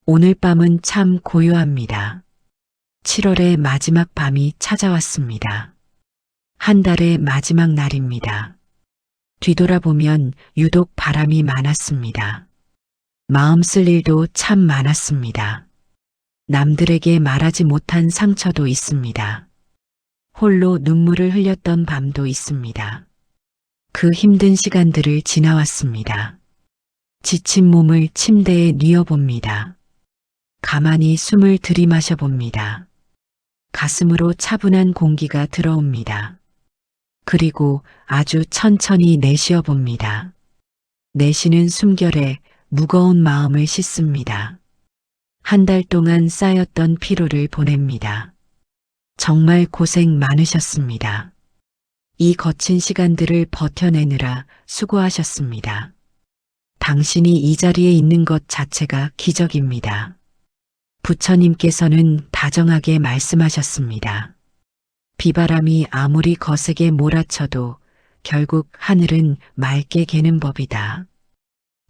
오늘 밤은 참 고요합니다. 7월의 마지막 밤이 찾아왔습니다. 한 달의 마지막 날입니다. 뒤돌아보면 유독 바람이 많았습니다. 마음 쓸 일도 참 많았습니다. 남들에게 말하지 못한 상처도 있습니다. 홀로 눈물을 흘렸던 밤도 있습니다. 그 힘든 시간들을 지나왔습니다. 지친 몸을 침대에 뉘어봅니다. 가만히 숨을 들이마셔 봅니다. 가슴으로 차분한 공기가 들어옵니다. 그리고 아주 천천히 내쉬어 봅니다. 내쉬는 숨결에 무거운 마음을 씻습니다. 한 달 동안 쌓였던 피로를 보냅니다. 정말 고생 많으셨습니다. 이 거친 시간들을 버텨내느라 수고하셨습니다. 당신이 이 자리에 있는 것 자체가 기적입니다. 부처님께서는 다정하게 말씀하셨습니다. 비바람이 아무리 거세게 몰아쳐도 결국 하늘은 맑게 개는 법이다.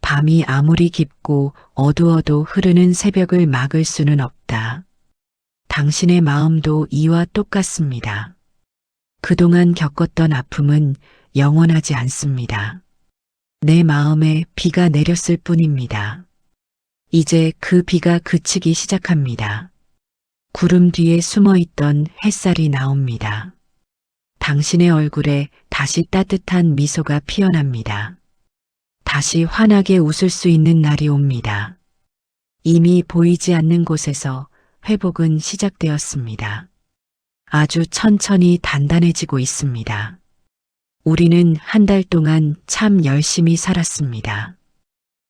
밤이 아무리 깊고 어두워도 흐르는 새벽을 막을 수는 없다. 당신의 마음도 이와 똑같습니다. 그동안 겪었던 아픔은 영원하지 않습니다. 내 마음에 비가 내렸을 뿐입니다. 이제 그 비가 그치기 시작합니다. 구름 뒤에 숨어있던 햇살이 나옵니다. 당신의 얼굴에 다시 따뜻한 미소가 피어납니다. 다시 환하게 웃을 수 있는 날이 옵니다. 이미 보이지 않는 곳에서 회복은 시작되었습니다. 아주 천천히 단단해지고 있습니다. 우리는 한 달 동안 참 열심히 살았습니다.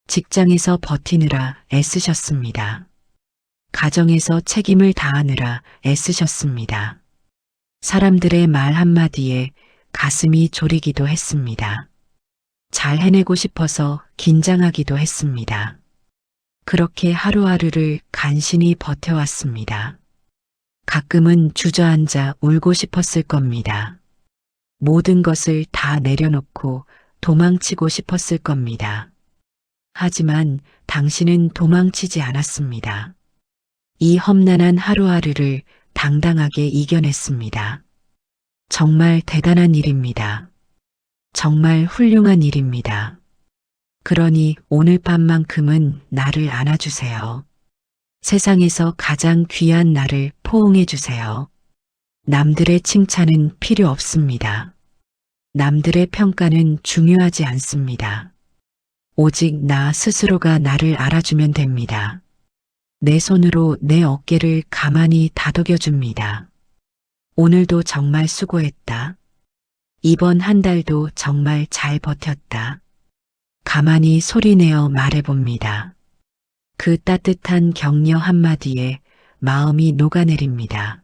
직장에서 버티느라 애쓰셨습니다. 가정에서 책임을 다하느라 애쓰셨습니다. 사람들의 말 한마디에 가슴이 저리기도 했습니다. 잘 해내고 싶어서 긴장하기도 했습니다. 그렇게 하루하루를 간신히 버텨왔습니다. 가끔은 주저앉아 울고 싶었을 겁니다. 모든 것을 다 내려놓고 도망치고 싶었을 겁니다. 하지만 당신은 도망치지 않았습니다. 이 험난한 하루하루를 당당하게 이겨냈습니다. 정말 대단한 일입니다. 정말 훌륭한 일입니다. 그러니 오늘 밤만큼은 나를 안아주세요. 세상에서 가장 귀한 나를 포옹해 주세요. 남들의 칭찬은 필요 없습니다. 남들의 평가는 중요하지 않습니다. 오직 나 스스로가 나를 알아주면 됩니다. 내 손으로 내 어깨를 가만히 다독여 줍니다. 오늘도 정말 수고했다. 이번 한 달도 정말 잘 버텼다. 가만히 소리내어 말해봅니다. 그 따뜻한 격려 한마디에 마음이 녹아내립니다.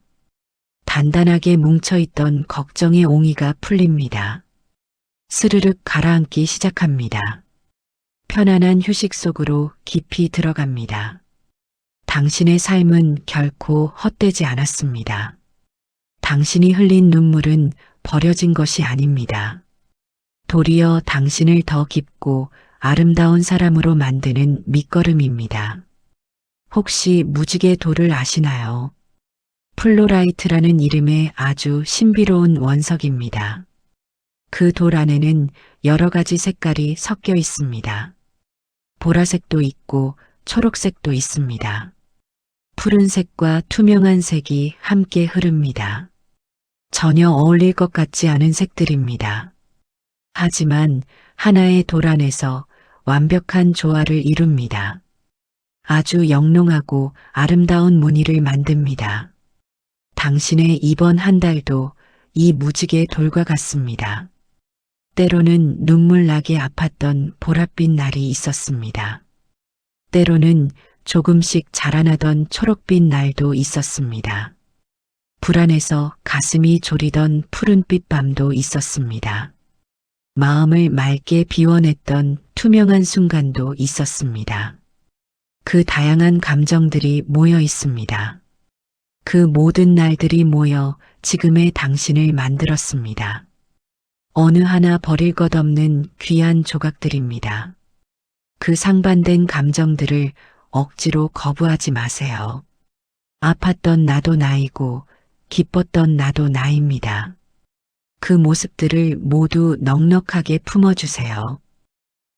단단하게 뭉쳐있던 걱정의 옹이가 풀립니다. 스르륵 가라앉기 시작합니다. 편안한 휴식 속으로 깊이 들어갑니다. 당신의 삶은 결코 헛되지 않았습니다. 당신이 흘린 눈물은 버려진 것이 아닙니다. 도리어 당신을 더 깊고 아름다운 사람으로 만드는 밑거름입니다. 혹시 무지개 돌을 아시나요? 플로라이트라는 이름의 아주 신비로운 원석입니다. 그 돌 안에는 여러 가지 색깔이 섞여 있습니다. 보라색도 있고 초록색도 있습니다. 푸른색과 투명한 색이 함께 흐릅니다. 전혀 어울릴 것 같지 않은 색들입니다. 하지만 하나의 돌 안에서 완벽한 조화를 이룹니다. 아주 영롱하고 아름다운 무늬를 만듭니다. 당신의 이번 한 달도 이 무지개 돌과 같습니다. 때로는 눈물 나게 아팠던 보랏빛 날이 있었습니다. 때로는 조금씩 자라나던 초록빛 날도 있었습니다. 불안해서 가슴이 졸이던 푸른빛 밤도 있었습니다. 마음을 맑게 비워냈던 투명한 순간도 있었습니다. 그 다양한 감정들이 모여 있습니다. 그 모든 날들이 모여 지금의 당신을 만들었습니다. 어느 하나 버릴 것 없는 귀한 조각들입니다. 그 상반된 감정들을 억지로 거부하지 마세요. 아팠던 나도 나이고 기뻤던 나도 나입니다. 그 모습들을 모두 넉넉하게 품어주세요.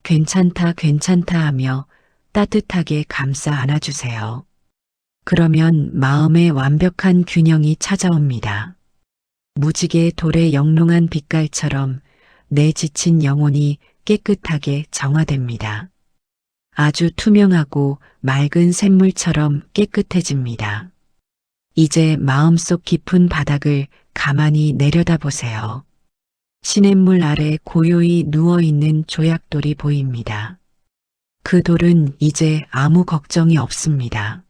괜찮다, 괜찮다 하며 따뜻하게 감싸 안아주세요. 그러면 마음의 완벽한 균형이 찾아옵니다. 무지개 돌의 영롱한 빛깔처럼 내 지친 영혼이 깨끗하게 정화됩니다. 아주 투명하고 맑은 샘물처럼 깨끗해집니다. 이제 마음속 깊은 바닥을 가만히 내려다보세요. 시냇물 아래 고요히 누워있는 조약돌이 보입니다. 그 돌은 이제 아무 걱정이 없습니다.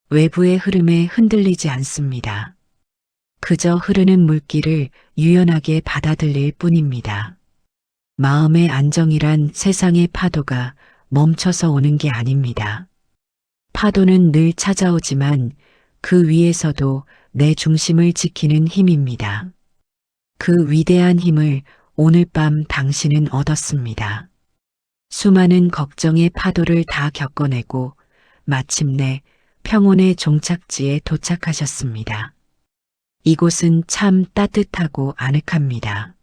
외부의 흐름에 흔들리지 않습니다. 그저 흐르는 물길을 유연하게 받아들일 뿐입니다. 마음의 안정이란 세상의 파도가 멈춰서 오는 게 아닙니다. 파도는 늘 찾아오지만 그 위에서도 내 중심을 지키는 힘입니다. 그 위대한 힘을 오늘 밤 당신은 얻었습니다. 수많은 걱정의 파도를 다 겪어내고 마침내 평온의 종착지에 도착하셨습니다. 이곳은 참 따뜻하고 아늑합니다.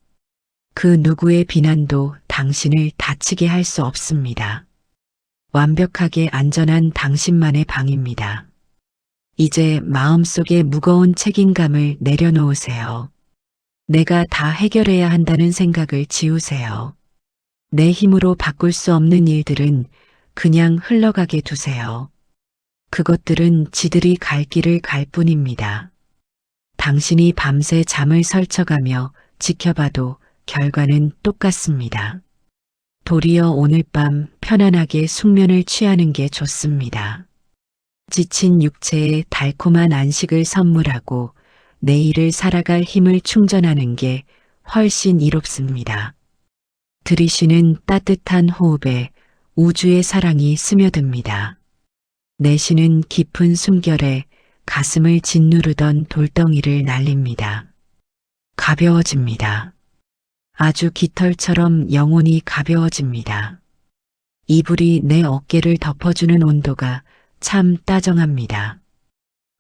그 누구의 비난도 당신을 다치게 할 수 없습니다. 완벽하게 안전한 당신만의 방입니다. 이제 마음속에 무거운 책임감을 내려놓으세요. 내가 다 해결해야 한다는 생각을 지우세요. 내 힘으로 바꿀 수 없는 일들은 그냥 흘러가게 두세요. 그것들은 지들이 갈 길을 갈 뿐입니다. 당신이 밤새 잠을 설쳐가며 지켜봐도 결과는 똑같습니다. 도리어 오늘 밤 편안하게 숙면을 취하는 게 좋습니다. 지친 육체에 달콤한 안식을 선물하고 내일을 살아갈 힘을 충전하는 게 훨씬 이롭습니다. 들이쉬는 따뜻한 호흡에 우주의 사랑이 스며듭니다. 내쉬는 깊은 숨결에 가슴을 짓누르던 돌덩이를 날립니다. 가벼워집니다. 아주 깃털처럼 영혼이 가벼워집니다. 이불이 내 어깨를 덮어주는 온도가 참 따정합니다.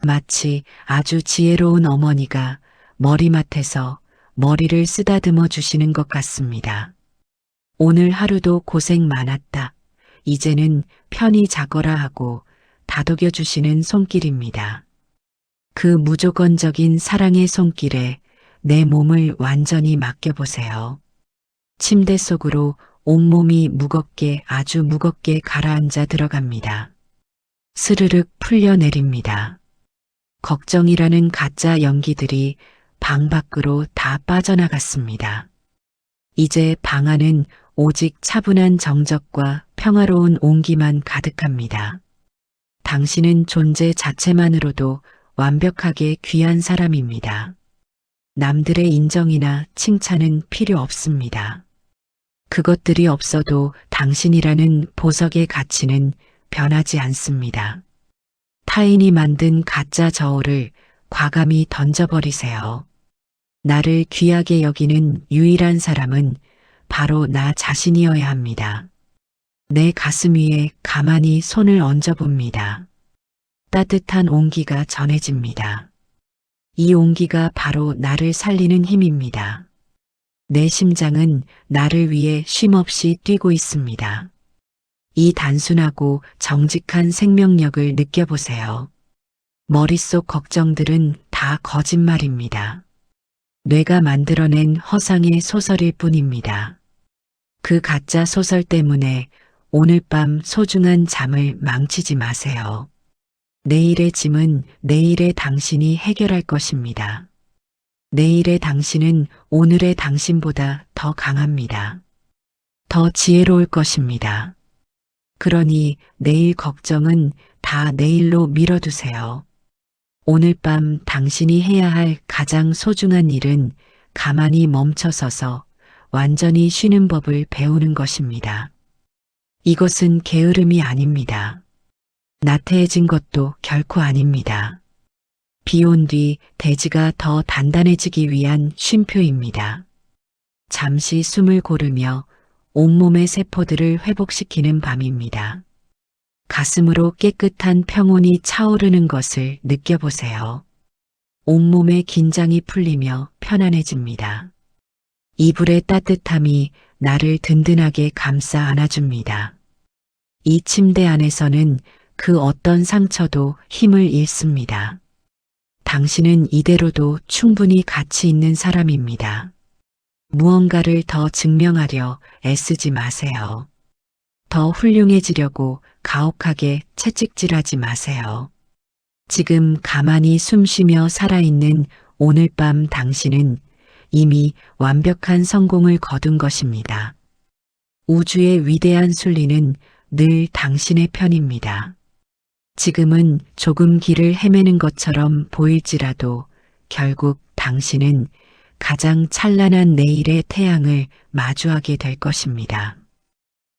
마치 아주 지혜로운 어머니가 머리맡에서 머리를 쓰다듬어 주시는 것 같습니다. 오늘 하루도 고생 많았다. 이제는 편히 자거라 하고 다독여 주시는 손길입니다. 그 무조건적인 사랑의 손길에 내 몸을 완전히 맡겨보세요. 침대 속으로 온몸이 무겁게 아주 무겁게 가라앉아 들어갑니다. 스르륵 풀려내립니다. 걱정이라는 가짜 연기들이 방 밖으로 다 빠져나갔습니다. 이제 방 안은 오직 차분한 정적과 평화로운 온기만 가득합니다. 당신은 존재 자체만으로도 완벽하게 귀한 사람입니다. 남들의 인정이나 칭찬은 필요 없습니다. 그것들이 없어도 당신이라는 보석의 가치는 변하지 않습니다. 타인이 만든 가짜 저울을 과감히 던져버리세요. 나를 귀하게 여기는 유일한 사람은 바로 나 자신이어야 합니다. 내 가슴 위에 가만히 손을 얹어봅니다. 따뜻한 온기가 전해집니다. 이 온기가 바로 나를 살리는 힘입니다. 내 심장은 나를 위해 쉼없이 뛰고 있습니다. 이 단순하고 정직한 생명력을 느껴보세요. 머릿속 걱정들은 다 거짓말입니다. 뇌가 만들어낸 허상의 소설일 뿐입니다. 그 가짜 소설 때문에 오늘 밤 소중한 잠을 망치지 마세요. 내일의 짐은 내일의 당신이 해결할 것입니다. 내일의 당신은 오늘의 당신보다 더 강합니다. 더 지혜로울 것입니다. 그러니 내일 걱정은 다 내일로 미뤄두세요. 오늘 밤 당신이 해야 할 가장 소중한 일은 가만히 멈춰서서 완전히 쉬는 법을 배우는 것입니다. 이것은 게으름이 아닙니다. 나태해진 것도 결코 아닙니다. 비 온 뒤 대지가 더 단단해지기 위한 쉼표입니다. 잠시 숨을 고르며 온몸의 세포들을 회복시키는 밤입니다. 가슴으로 깨끗한 평온이 차오르는 것을 느껴보세요. 온몸의 긴장이 풀리며 편안해집니다. 이불의 따뜻함이 나를 든든하게 감싸 안아줍니다. 이 침대 안에서는 그 어떤 상처도 힘을 잃습니다. 당신은 이대로도 충분히 가치 있는 사람입니다. 무언가를 더 증명하려 애쓰지 마세요. 더 훌륭해지려고 가혹하게 채찍질하지 마세요. 지금 가만히 숨쉬며 살아있는 오늘 밤 당신은 이미 완벽한 성공을 거둔 것입니다. 우주의 위대한 순리는 늘 당신의 편입니다. 지금은 조금 길을 헤매는 것처럼 보일지라도 결국 당신은 가장 찬란한 내일의 태양을 마주하게 될 것입니다.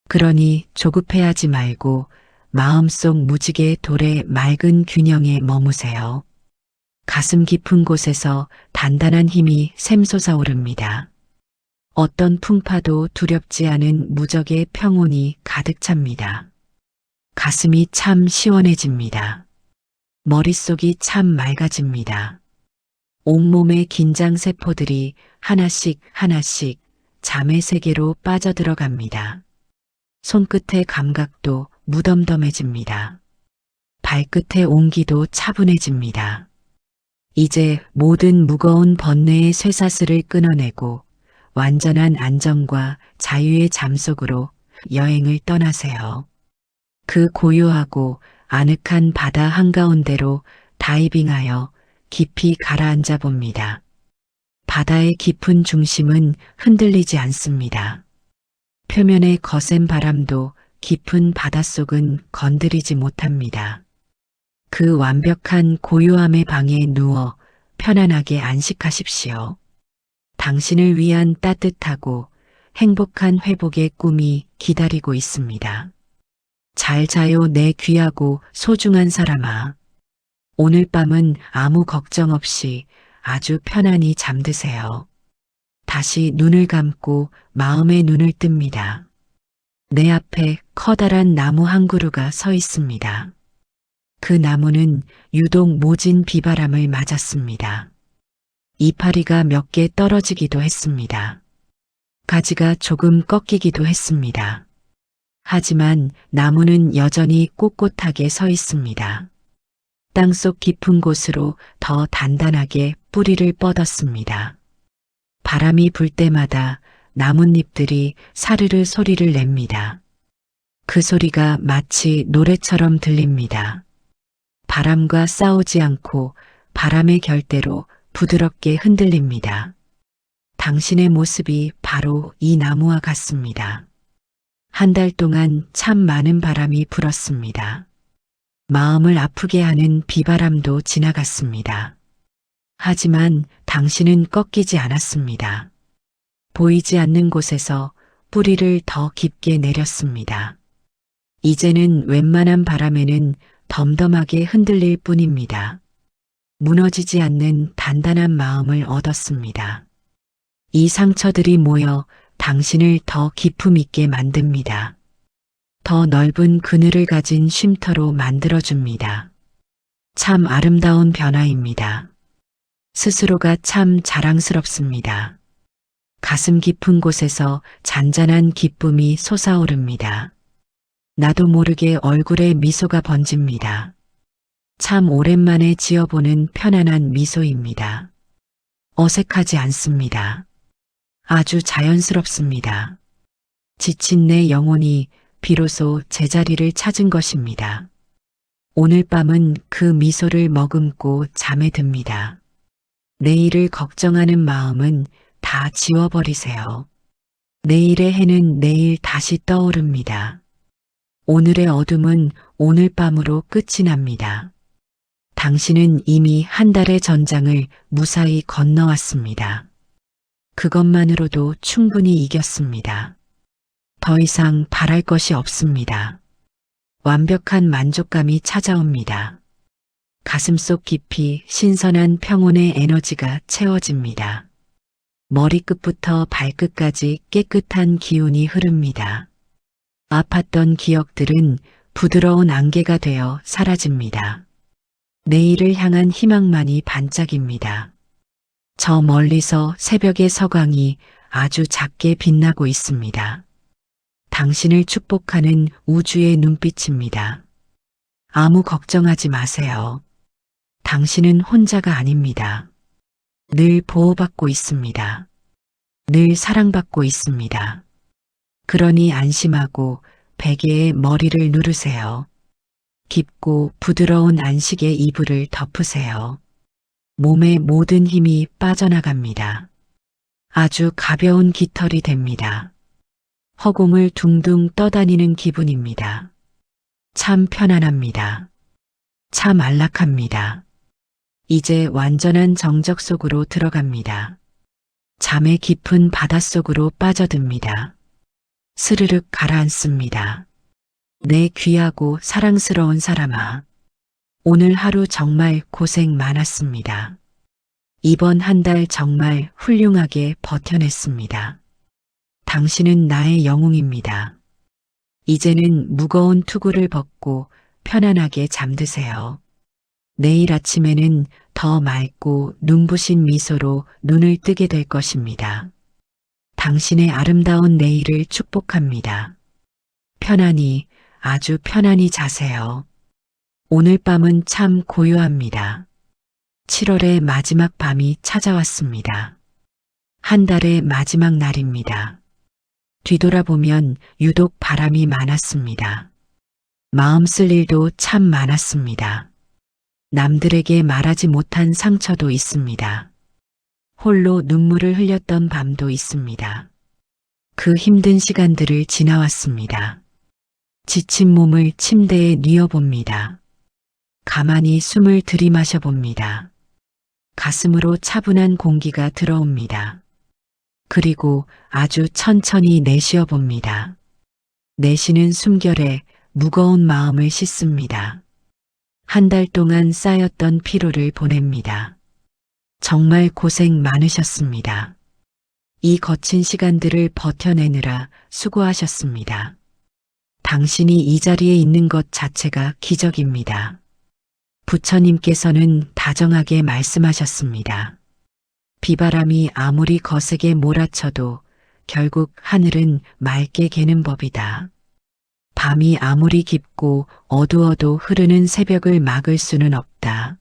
그러니 조급해하지 말고 마음속 무지개 돌의 맑은 균형에 머무세요. 가슴 깊은 곳에서 단단한 힘이 샘솟아오릅니다. 어떤 풍파도 두렵지 않은 무적의 평온이 가득 찹니다. 가슴이 참 시원해집니다. 머릿속이 참 맑아집니다. 온몸의 긴장 세포들이 하나씩 하나씩 잠의 세계로 빠져들어갑니다. 손끝의 감각도 무덤덤해집니다. 발끝의 온기도 차분해집니다. 이제 모든 무거운 번뇌의 쇠사슬을 끊어내고 완전한 안정과 자유의 잠속으로 여행을 떠나세요. 그 고요하고 아늑한 바다 한가운데로 다이빙하여 깊이 가라앉아 봅니다. 바다의 깊은 중심은 흔들리지 않습니다. 표면의 거센 바람도 깊은 바닷속은 건드리지 못합니다. 그 완벽한 고요함의 방에 누워 편안하게 안식하십시오. 당신을 위한 따뜻하고 행복한 회복의 꿈이 기다리고 있습니다. 잘 자요 내 귀하고 소중한 사람아. 오늘 밤은 아무 걱정 없이 아주 편안히 잠드세요. 다시 눈을 감고 마음의 눈을 뜹니다. 내 앞에 커다란 나무 한 그루가 서 있습니다. 그 나무는 유독 모진 비바람을 맞았습니다. 이파리가 몇 개 떨어지기도 했습니다. 가지가 조금 꺾이기도 했습니다. 하지만 나무는 여전히 꼿꼿하게 서 있습니다. 땅속 깊은 곳으로 더 단단하게 뿌리를 뻗었습니다. 바람이 불 때마다 나뭇잎들이 사르르 소리를 냅니다. 그 소리가 마치 노래처럼 들립니다. 바람과 싸우지 않고 바람의 결대로 부드럽게 흔들립니다. 당신의 모습이 바로 이 나무와 같습니다. 한 달 동안 참 많은 바람이 불었습니다. 마음을 아프게 하는 비바람도 지나갔습니다. 하지만 당신은 꺾이지 않았습니다. 보이지 않는 곳에서 뿌리를 더 깊게 내렸습니다. 이제는 웬만한 바람에는 덤덤하게 흔들릴 뿐입니다. 무너지지 않는 단단한 마음을 얻었습니다. 이 상처들이 모여 당신을 더 기품 있게 만듭니다. 더 넓은 그늘을 가진 쉼터로 만들어줍니다. 참 아름다운 변화입니다. 스스로가 참 자랑스럽습니다. 가슴 깊은 곳에서 잔잔한 기쁨이 솟아오릅니다. 나도 모르게 얼굴에 미소가 번집니다. 참 오랜만에 지어보는 편안한 미소입니다. 어색하지 않습니다. 아주 자연스럽습니다. 지친 내 영혼이 비로소 제자리를 찾은 것입니다. 오늘 밤은 그 미소를 머금고 잠에 듭니다. 내일을 걱정하는 마음은 다 지워버리세요. 내일의 해는 내일 다시 떠오릅니다. 오늘의 어둠은 오늘 밤으로 끝이 납니다. 당신은 이미 한 달의 전장을 무사히 건너왔습니다. 그것만으로도 충분히 이겼습니다. 더 이상 바랄 것이 없습니다. 완벽한 만족감이 찾아옵니다. 가슴속 깊이 신선한 평온의 에너지가 채워집니다. 머리끝부터 발끝까지 깨끗한 기운이 흐릅니다. 아팠던 기억들은 부드러운 안개가 되어 사라집니다. 내일을 향한 희망만이 반짝입니다. 저 멀리서 새벽의 서광이 아주 작게 빛나고 있습니다. 당신을 축복하는 우주의 눈빛입니다. 아무 걱정하지 마세요. 당신은 혼자가 아닙니다. 늘 보호받고 있습니다. 늘 사랑받고 있습니다. 그러니 안심하고 베개에 머리를 누르세요. 깊고 부드러운 안식의 이불을 덮으세요. 몸의 모든 힘이 빠져나갑니다. 아주 가벼운 깃털이 됩니다. 허공을 둥둥 떠다니는 기분입니다. 참 편안합니다. 참 안락합니다. 이제 완전한 정적 속으로 들어갑니다. 잠의 깊은 바닷속으로 빠져듭니다. 스르륵 가라앉습니다. 내 귀하고 사랑스러운 사람아, 오늘 하루 정말 고생 많았습니다. 이번 한 달 정말 훌륭하게 버텨냈습니다. 당신은 나의 영웅입니다. 이제는 무거운 투구를 벗고 편안하게 잠드세요. 내일 아침에는 더 맑고 눈부신 미소로 눈을 뜨게 될 것입니다. 당신의 아름다운 내일을 축복합니다. 편안히, 아주 편안히 자세요. 오늘 밤은 참 고요합니다. 7월의 마지막 밤이 찾아왔습니다. 한 달의 마지막 날입니다. 뒤돌아보면 유독 바람이 많았습니다. 마음 쓸 일도 참 많았습니다. 남들에게 말하지 못한 상처도 있습니다. 홀로 눈물을 흘렸던 밤도 있습니다. 그 힘든 시간들을 지나왔습니다. 지친 몸을 침대에 뉘어봅니다. 가만히 숨을 들이마셔봅니다. 가슴으로 차분한 공기가 들어옵니다. 그리고 아주 천천히 내쉬어봅니다. 내쉬는 숨결에 무거운 마음을 씻습니다. 한 달 동안 쌓였던 피로를 보냅니다. 정말 고생 많으셨습니다. 이 거친 시간들을 버텨내느라 수고하셨습니다. 당신이 이 자리에 있는 것 자체가 기적입니다. 부처님께서는 다정하게 말씀하셨습니다. 비바람이 아무리 거세게 몰아쳐도 결국 하늘은 맑게 개는 법이다. 밤이 아무리 깊고 어두워도 흐르는 새벽을 막을 수는 없다.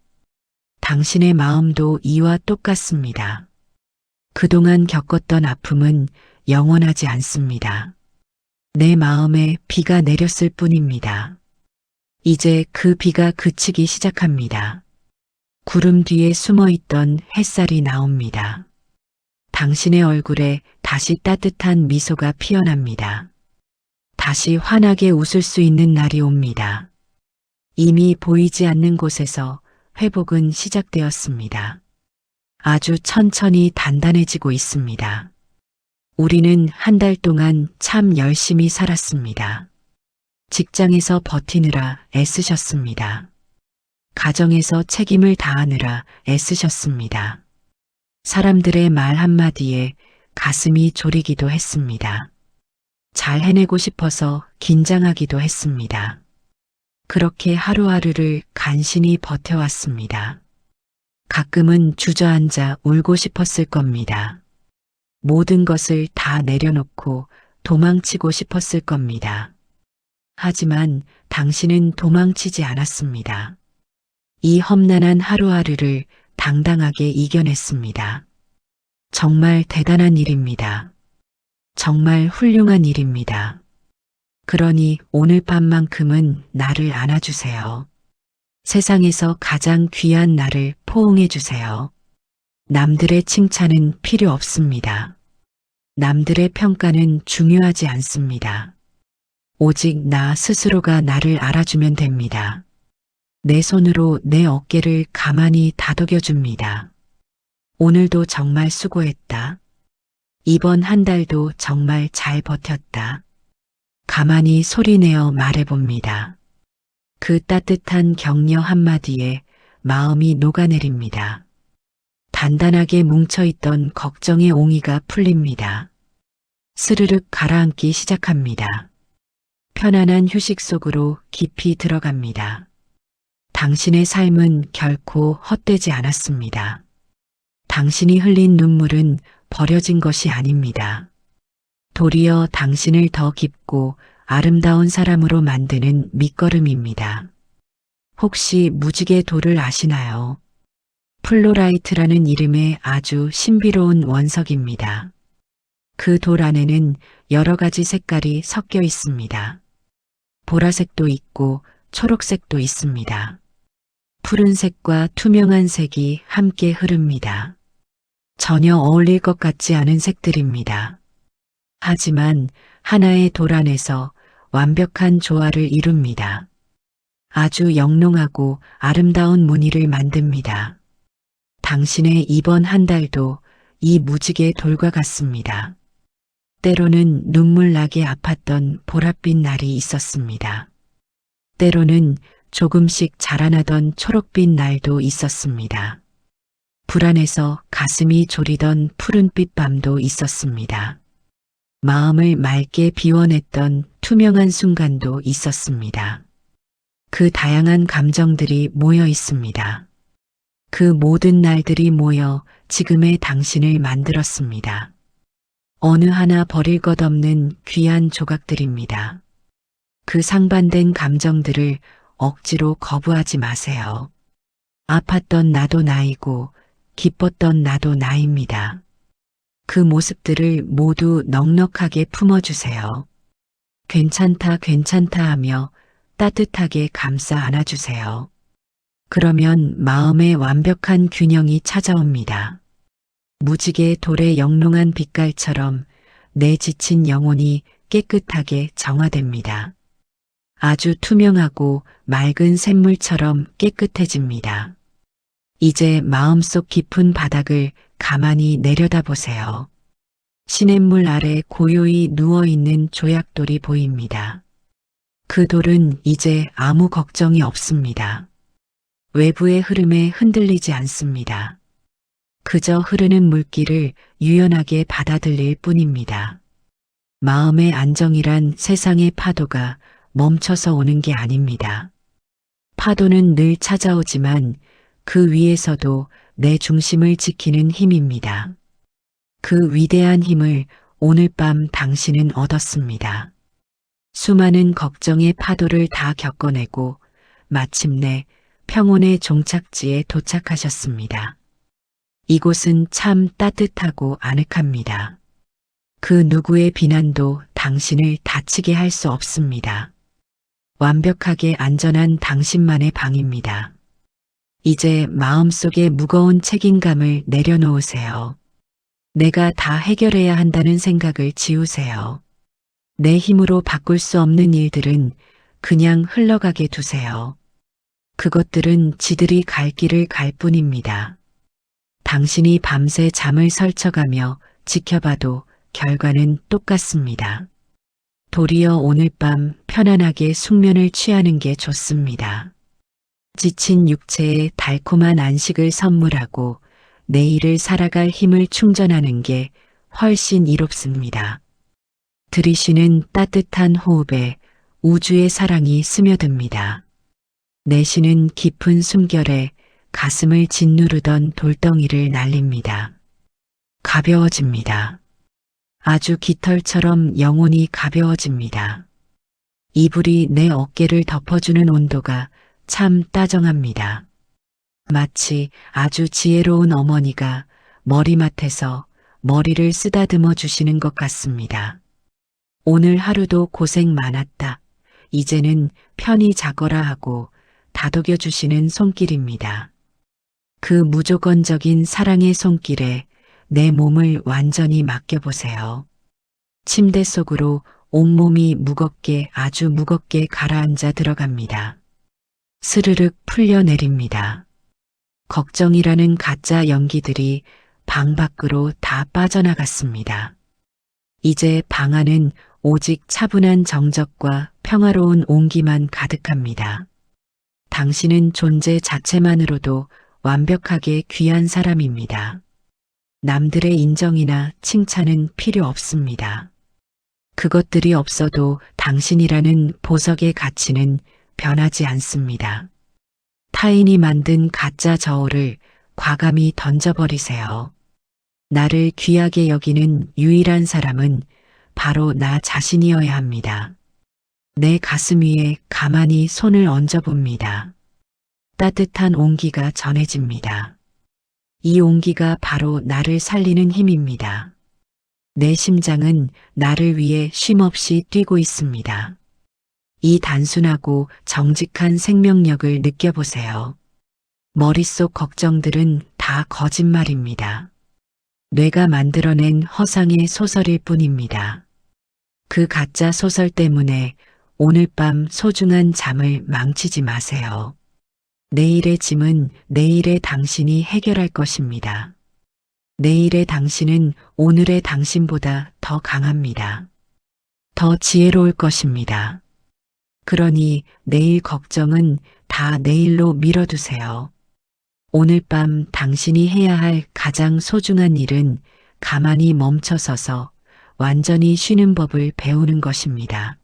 당신의 마음도 이와 똑같습니다. 그동안 겪었던 아픔은 영원하지 않습니다. 내 마음에 비가 내렸을 뿐입니다. 이제 그 비가 그치기 시작합니다. 구름 뒤에 숨어있던 햇살이 나옵니다. 당신의 얼굴에 다시 따뜻한 미소가 피어납니다. 다시 환하게 웃을 수 있는 날이 옵니다. 이미 보이지 않는 곳에서 회복은 시작되었습니다. 아주 천천히 단단해지고 있습니다. 우리는 한 달 동안 참 열심히 살았습니다. 직장에서 버티느라 애쓰셨습니다. 가정에서 책임을 다하느라 애쓰셨습니다. 사람들의 말 한마디에 가슴이 졸이기도 했습니다. 잘 해내고 싶어서 긴장하기도 했습니다. 그렇게 하루하루를 간신히 버텨왔습니다. 가끔은 주저앉아 울고 싶었을 겁니다. 모든 것을 다 내려놓고 도망치고 싶었을 겁니다. 하지만 당신은 도망치지 않았습니다. 이 험난한 하루하루를 당당하게 이겨냈습니다. 정말 대단한 일입니다. 정말 훌륭한 일입니다. 그러니 오늘 밤만큼은 나를 안아주세요. 세상에서 가장 귀한 나를 포옹해 주세요. 남들의 칭찬은 필요 없습니다. 남들의 평가는 중요하지 않습니다. 오직 나 스스로가 나를 알아주면 됩니다. 내 손으로 내 어깨를 가만히 다독여 줍니다. 오늘도 정말 수고했다. 이번 한 달도 정말 잘 버텼다. 가만히 소리내어 말해봅니다. 그 따뜻한 격려 한마디에 마음이 녹아내립니다. 단단하게 뭉쳐있던 걱정의 옹이가 풀립니다. 스르륵 가라앉기 시작합니다. 편안한 휴식 속으로 깊이 들어갑니다. 당신의 삶은 결코 헛되지 않았습니다. 당신이 흘린 눈물은 버려진 것이 아닙니다. 도리어 당신을 더 깊고 아름다운 사람으로 만드는 밑거름입니다. 혹시 무지개 돌을 아시나요? 플로라이트라는 이름의 아주 신비로운 원석입니다. 그 돌 안에는 여러 가지 색깔이 섞여 있습니다. 보라색도 있고 초록색도 있습니다. 푸른색과 투명한 색이 함께 흐릅니다. 전혀 어울릴 것 같지 않은 색들입니다. 하지만 하나의 돌 안에서 완벽한 조화를 이룹니다. 아주 영롱하고 아름다운 무늬를 만듭니다. 당신의 이번 한 달도 이 무지개 돌과 같습니다. 때로는 눈물 나게 아팠던 보랏빛 날이 있었습니다. 때로는 조금씩 자라나던 초록빛 날도 있었습니다. 불안해서 가슴이 졸이던 푸른빛 밤도 있었습니다. 마음을 맑게 비워냈던 투명한 순간도 있었습니다. 그 다양한 감정들이 모여 있습니다. 그 모든 날들이 모여 지금의 당신을 만들었습니다. 어느 하나 버릴 것 없는 귀한 조각들입니다. 그 상반된 감정들을 억지로 거부하지 마세요. 아팠던 나도 나이고 기뻤던 나도 나입니다. 그 모습들을 모두 넉넉하게 품어주세요. 괜찮다, 괜찮다 하며 따뜻하게 감싸 안아주세요. 그러면 마음의 완벽한 균형이 찾아옵니다. 무지개 돌의 영롱한 빛깔처럼 내 지친 영혼이 깨끗하게 정화됩니다. 아주 투명하고 맑은 샘물처럼 깨끗해집니다. 이제 마음속 깊은 바닥을 가만히 내려다보세요. 시냇물 아래 고요히 누워있는 조약돌이 보입니다. 그 돌은 이제 아무 걱정이 없습니다. 외부의 흐름에 흔들리지 않습니다. 그저 흐르는 물길을 유연하게 받아들일 뿐입니다. 마음의 안정이란 세상의 파도가 멈춰서 오는 게 아닙니다. 파도는 늘 찾아오지만 그 위에서도 내 중심을 지키는 힘입니다. 그 위대한 힘을 오늘 밤 당신은 얻었습니다. 수많은 걱정의 파도를 다 겪어내고 마침내 평온의 종착지에 도착하셨습니다. 이곳은 참 따뜻하고 아늑합니다. 그 누구의 비난도 당신을 다치게 할 수 없습니다. 완벽하게 안전한 당신만의 방입니다. 이제 마음속에 무거운 책임감을 내려놓으세요. 내가 다 해결해야 한다는 생각을 지우세요. 내 힘으로 바꿀 수 없는 일들은 그냥 흘러가게 두세요. 그것들은 지들이 갈 길을 갈 뿐입니다. 당신이 밤새 잠을 설쳐가며 지켜봐도 결과는 똑같습니다. 도리어 오늘 밤 편안하게 숙면을 취하는 게 좋습니다. 지친 육체에 달콤한 안식을 선물하고 내일을 살아갈 힘을 충전하는 게 훨씬 이롭습니다. 들이쉬는 따뜻한 호흡에 우주의 사랑이 스며듭니다. 내쉬는 깊은 숨결에 가슴을 짓누르던 돌덩이를 날립니다. 가벼워집니다. 아주 깃털처럼 영혼이 가벼워집니다. 이불이 내 어깨를 덮어주는 온도가 참 따정합니다. 마치 아주 지혜로운 어머니가 머리맡에서 머리를 쓰다듬어 주시는 것 같습니다. 오늘 하루도 고생 많았다. 이제는 편히 자거라 하고 다독여 주시는 손길입니다. 그 무조건적인 사랑의 손길에 내 몸을 완전히 맡겨보세요. 침대 속으로 온몸이 무겁게 아주 무겁게 가라앉아 들어갑니다. 스르륵 풀려 내립니다. 걱정이라는 가짜 연기들이 방 밖으로 다 빠져나갔습니다. 이제 방 안은 오직 차분한 정적과 평화로운 온기만 가득합니다. 당신은 존재 자체만으로도 완벽하게 귀한 사람입니다. 남들의 인정이나 칭찬은 필요 없습니다. 그것들이 없어도 당신이라는 보석의 가치는 변하지 않습니다. 타인이 만든 가짜 저울을 과감히 던져버리세요. 나를 귀하게 여기는 유일한 사람은 바로 나 자신이어야 합니다. 내 가슴 위에 가만히 손을 얹어봅니다. 따뜻한 온기가 전해집니다. 이 온기가 바로 나를 살리는 힘입니다. 내 심장은 나를 위해 쉼없이 뛰고 있습니다. 이 단순하고 정직한 생명력을 느껴보세요. 머릿속 걱정들은 다 거짓말입니다. 뇌가 만들어낸 허상의 소설일 뿐입니다. 그 가짜 소설 때문에 오늘 밤 소중한 잠을 망치지 마세요. 내일의 짐은 내일의 당신이 해결할 것입니다. 내일의 당신은 오늘의 당신보다 더 강합니다. 더 지혜로울 것입니다. 그러니 내일 걱정은 다 내일로 미뤄두세요. 오늘 밤 당신이 해야 할 가장 소중한 일은 가만히 멈춰서서 완전히 쉬는 법을 배우는 것입니다.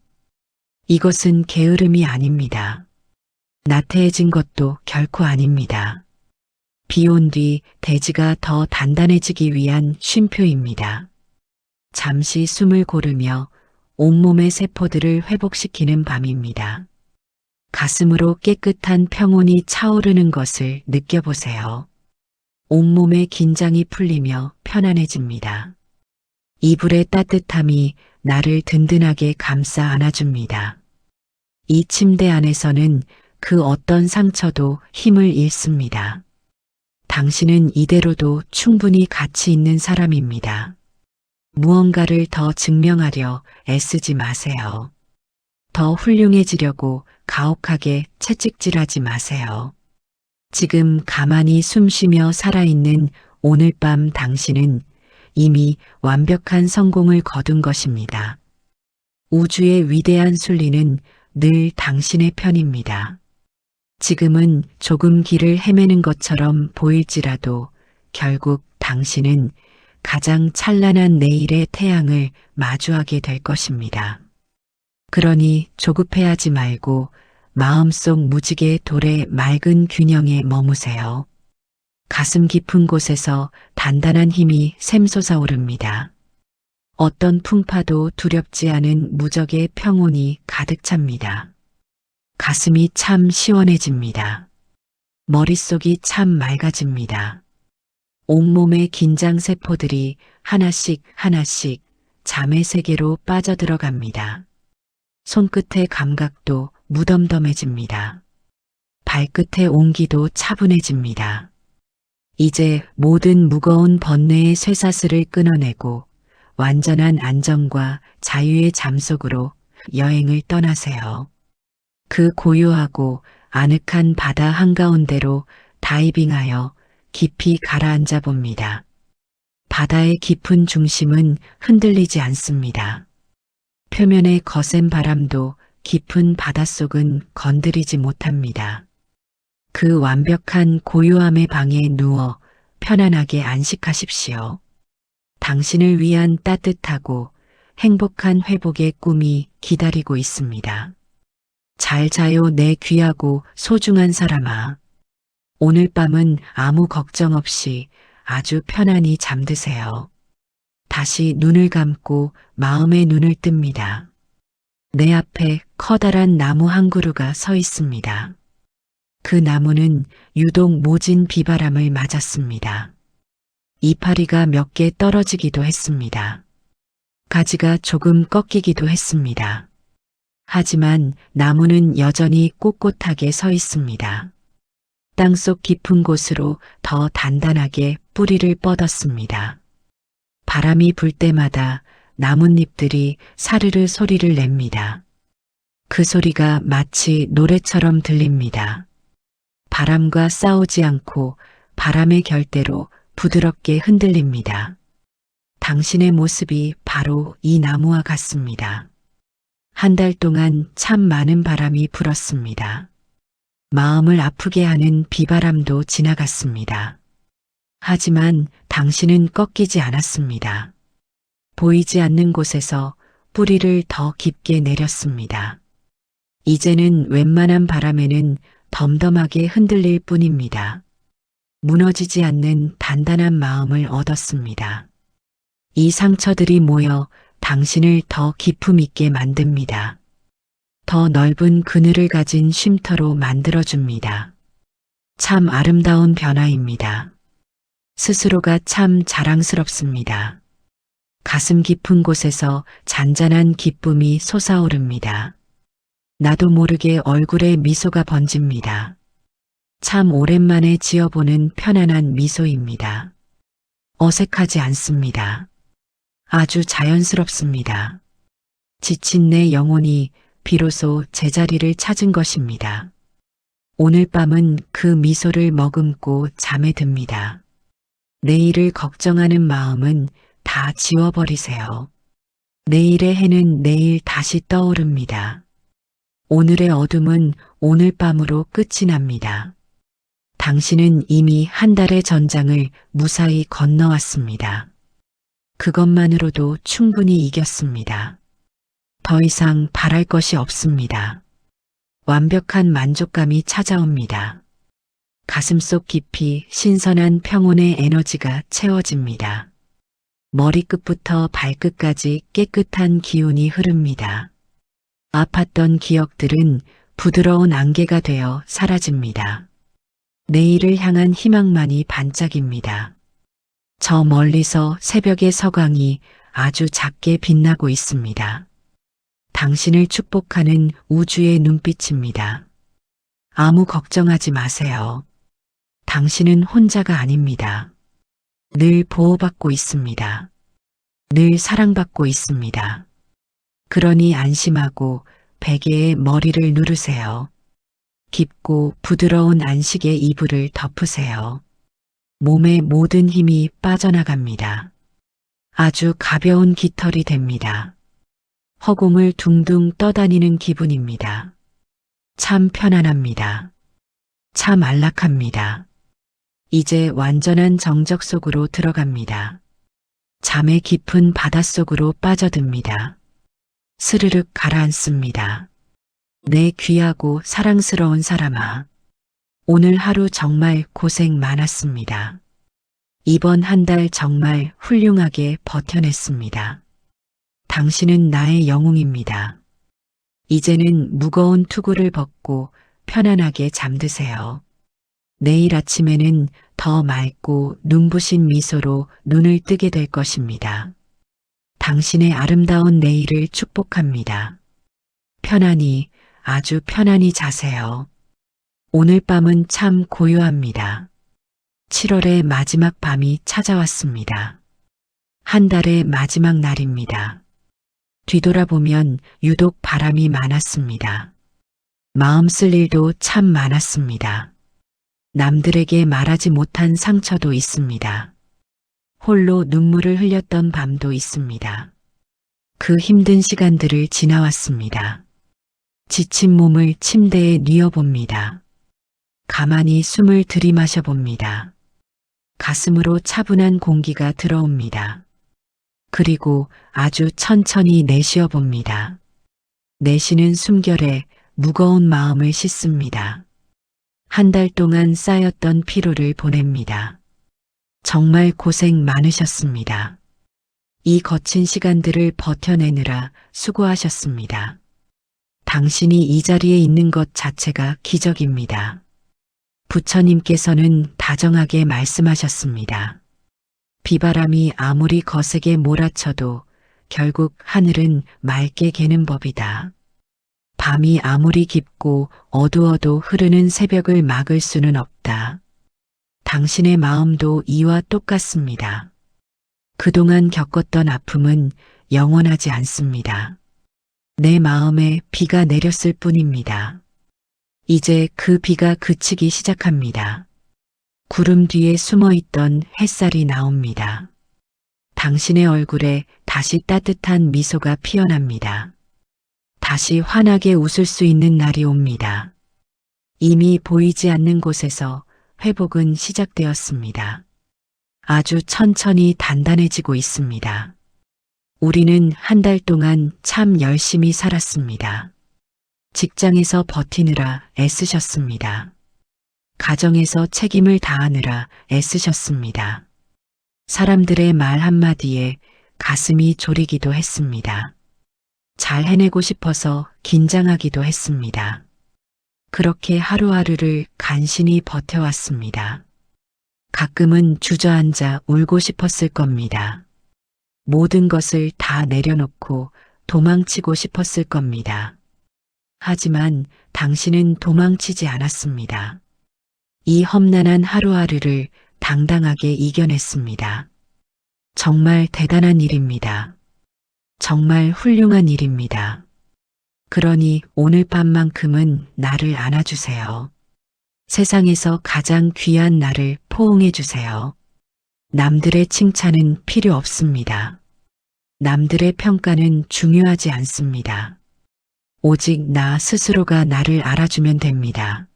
이것은 게으름이 아닙니다. 나태해진 것도 결코 아닙니다. 비 온 뒤 대지가 더 단단해지기 위한 쉼표입니다. 잠시 숨을 고르며 온몸의 세포들을 회복시키는 밤입니다. 가슴으로 깨끗한 평온이 차오르는 것을 느껴보세요. 온몸의 긴장이 풀리며 편안해집니다. 이불의 따뜻함이 나를 든든하게 감싸 안아줍니다. 이 침대 안에서는 그 어떤 상처도 힘을 잃습니다. 당신은 이대로도 충분히 가치 있는 사람입니다. 무언가를 더 증명하려 애쓰지 마세요. 더 훌륭해지려고 가혹하게 채찍질하지 마세요. 지금 가만히 숨 쉬며 살아있는 오늘 밤 당신은 이미 완벽한 성공을 거둔 것입니다. 우주의 위대한 순리는 늘 당신의 편입니다. 지금은 조금 길을 헤매는 것처럼 보일지라도 결국 당신은 가장 찬란한 내일의 태양을 마주하게 될 것입니다. 그러니 조급해하지 말고 마음속 무지개 돌의 맑은 균형에 머무세요. 가슴 깊은 곳에서 단단한 힘이 샘솟아 오릅니다. 어떤 풍파도 두렵지 않은 무적의 평온이 가득 찹니다. 가슴이 참 시원해집니다. 머릿속이 참 맑아집니다. 온몸의 긴장 세포들이 하나씩 하나씩 잠의 세계로 빠져들어갑니다. 손끝의 감각도 무덤덤해집니다. 발끝의 온기도 차분해집니다. 이제 모든 무거운 번뇌의 쇠사슬을 끊어내고 완전한 안정과 자유의 잠 속으로 여행을 떠나세요. 그 고요하고 아늑한 바다 한가운데로 다이빙하여 깊이 가라앉아 봅니다. 바다의 깊은 중심은 흔들리지 않습니다. 표면의 거센 바람도 깊은 바닷속은 건드리지 못합니다. 그 완벽한 고요함의 방에 누워 편안하게 안식하십시오. 당신을 위한 따뜻하고 행복한 회복의 꿈이 기다리고 있습니다. 잘 자요 내 귀하고 소중한 사람아. 오늘 밤은 아무 걱정 없이 아주 편안히 잠드세요. 다시 눈을 감고 마음의 눈을 뜹니다. 내 앞에 커다란 나무 한 그루가 서 있습니다. 그 나무는 유독 모진 비바람을 맞았습니다. 이파리가 몇 개 떨어지기도 했습니다. 가지가 조금 꺾이기도 했습니다. 하지만 나무는 여전히 꼿꼿하게 서 있습니다. 땅속 깊은 곳으로 더 단단하게 뿌리를 뻗었습니다. 바람이 불 때마다 나뭇잎들이 사르르 소리를 냅니다. 그 소리가 마치 노래처럼 들립니다. 바람과 싸우지 않고 바람의 결대로 부드럽게 흔들립니다. 당신의 모습이 바로 이 나무와 같습니다. 한 달 동안 참 많은 바람이 불었습니다. 마음을 아프게 하는 비바람도 지나갔습니다. 하지만 당신은 꺾이지 않았습니다. 보이지 않는 곳에서 뿌리를 더 깊게 내렸습니다. 이제는 웬만한 바람에는 덤덤하게 흔들릴 뿐입니다. 무너지지 않는 단단한 마음을 얻었습니다. 이 상처들이 모여 당신을 더 기품 있게 만듭니다. 더 넓은 그늘을 가진 쉼터로 만들어줍니다. 참 아름다운 변화입니다. 스스로가 참 자랑스럽습니다. 가슴 깊은 곳에서 잔잔한 기쁨이 솟아오릅니다. 나도 모르게 얼굴에 미소가 번집니다. 참 오랜만에 지어보는 편안한 미소입니다. 어색하지 않습니다. 아주 자연스럽습니다. 지친 내 영혼이 비로소 제자리를 찾은 것입니다. 오늘 밤은 그 미소를 머금고 잠에 듭니다. 내일을 걱정하는 마음은 다 지워버리세요. 내일의 해는 내일 다시 떠오릅니다. 오늘의 어둠은 오늘 밤으로 끝이 납니다. 당신은 이미 한 달의 전장을 무사히 건너왔습니다. 그것만으로도 충분히 이겼습니다. 더 이상 바랄 것이 없습니다. 완벽한 만족감이 찾아옵니다. 가슴속 깊이 신선한 평온의 에너지가 채워집니다. 머리끝부터 발끝까지 깨끗한 기운이 흐릅니다. 아팠던 기억들은 부드러운 안개가 되어 사라집니다. 내일을 향한 희망만이 반짝입니다. 저 멀리서 새벽의 서광이 아주 작게 빛나고 있습니다. 당신을 축복하는 우주의 눈빛입니다. 아무 걱정하지 마세요. 당신은 혼자가 아닙니다. 늘 보호받고 있습니다. 늘 사랑받고 있습니다. 그러니 안심하고 베개에 머리를 누르세요. 깊고 부드러운 안식의 이불을 덮으세요. 몸의 모든 힘이 빠져나갑니다. 아주 가벼운 깃털이 됩니다. 허공을 둥둥 떠다니는 기분입니다. 참 편안합니다. 참 안락합니다. 이제 완전한 정적 속으로 들어갑니다. 잠의 깊은 바닷속으로 빠져듭니다. 스르륵 가라앉습니다. 내 귀하고 사랑스러운 사람아, 오늘 하루 정말 고생 많았습니다. 이번 한 달 정말 훌륭하게 버텨냈습니다. 당신은 나의 영웅입니다. 이제는 무거운 투구를 벗고 편안하게 잠드세요. 내일 아침에는 더 맑고 눈부신 미소로 눈을 뜨게 될 것입니다. 당신의 아름다운 내일을 축복합니다. 편안히, 아주 편안히 자세요. 오늘 밤은 참 고요합니다. 7월의 마지막 밤이 찾아왔습니다. 한 달의 마지막 날입니다. 뒤돌아보면 유독 바람이 많았습니다. 마음 쓸 일도 참 많았습니다. 남들에게 말하지 못한 상처도 있습니다. 홀로 눈물을 흘렸던 밤도 있습니다. 그 힘든 시간들을 지나왔습니다. 지친 몸을 침대에 뉘어봅니다. 가만히 숨을 들이마셔봅니다. 가슴으로 차분한 공기가 들어옵니다. 그리고 아주 천천히 내쉬어봅니다. 내쉬는 숨결에 무거운 마음을 씻습니다. 한 달 동안 쌓였던 피로를 보냅니다. 정말 고생 많으셨습니다. 이 거친 시간들을 버텨내느라 수고하셨습니다. 당신이 이 자리에 있는 것 자체가 기적입니다. 부처님께서는 다정하게 말씀하셨습니다. 비바람이 아무리 거세게 몰아쳐도 결국 하늘은 맑게 개는 법이다. 밤이 아무리 깊고 어두워도 흐르는 새벽을 막을 수는 없다. 당신의 마음도 이와 똑같습니다. 그동안 겪었던 아픔은 영원하지 않습니다. 내 마음에 비가 내렸을 뿐입니다. 이제 그 비가 그치기 시작합니다. 구름 뒤에 숨어있던 햇살이 나옵니다. 당신의 얼굴에 다시 따뜻한 미소가 피어납니다. 다시 환하게 웃을 수 있는 날이 옵니다. 이미 보이지 않는 곳에서 회복은 시작되었습니다. 아주 천천히 단단해지고 있습니다. 우리는 한 달 동안 참 열심히 살았습니다. 직장에서 버티느라 애쓰셨습니다. 가정에서 책임을 다하느라 애쓰셨습니다. 사람들의 말 한마디에 가슴이 졸이기도 했습니다. 잘 해내고 싶어서 긴장하기도 했습니다. 그렇게 하루하루를 간신히 버텨왔습니다. 가끔은 주저앉아 울고 싶었을 겁니다. 모든 것을 다 내려놓고 도망치고 싶었을 겁니다. 하지만 당신은 도망치지 않았습니다. 이 험난한 하루하루를 당당하게 이겨냈습니다. 정말 대단한 일입니다. 정말 훌륭한 일입니다. 그러니 오늘 밤만큼은 나를 안아주세요. 세상에서 가장 귀한 나를 포옹해 주세요. 남들의 칭찬은 필요 없습니다. 남들의 평가는 중요하지 않습니다. 오직 나 스스로가 나를 알아주면 됩니다.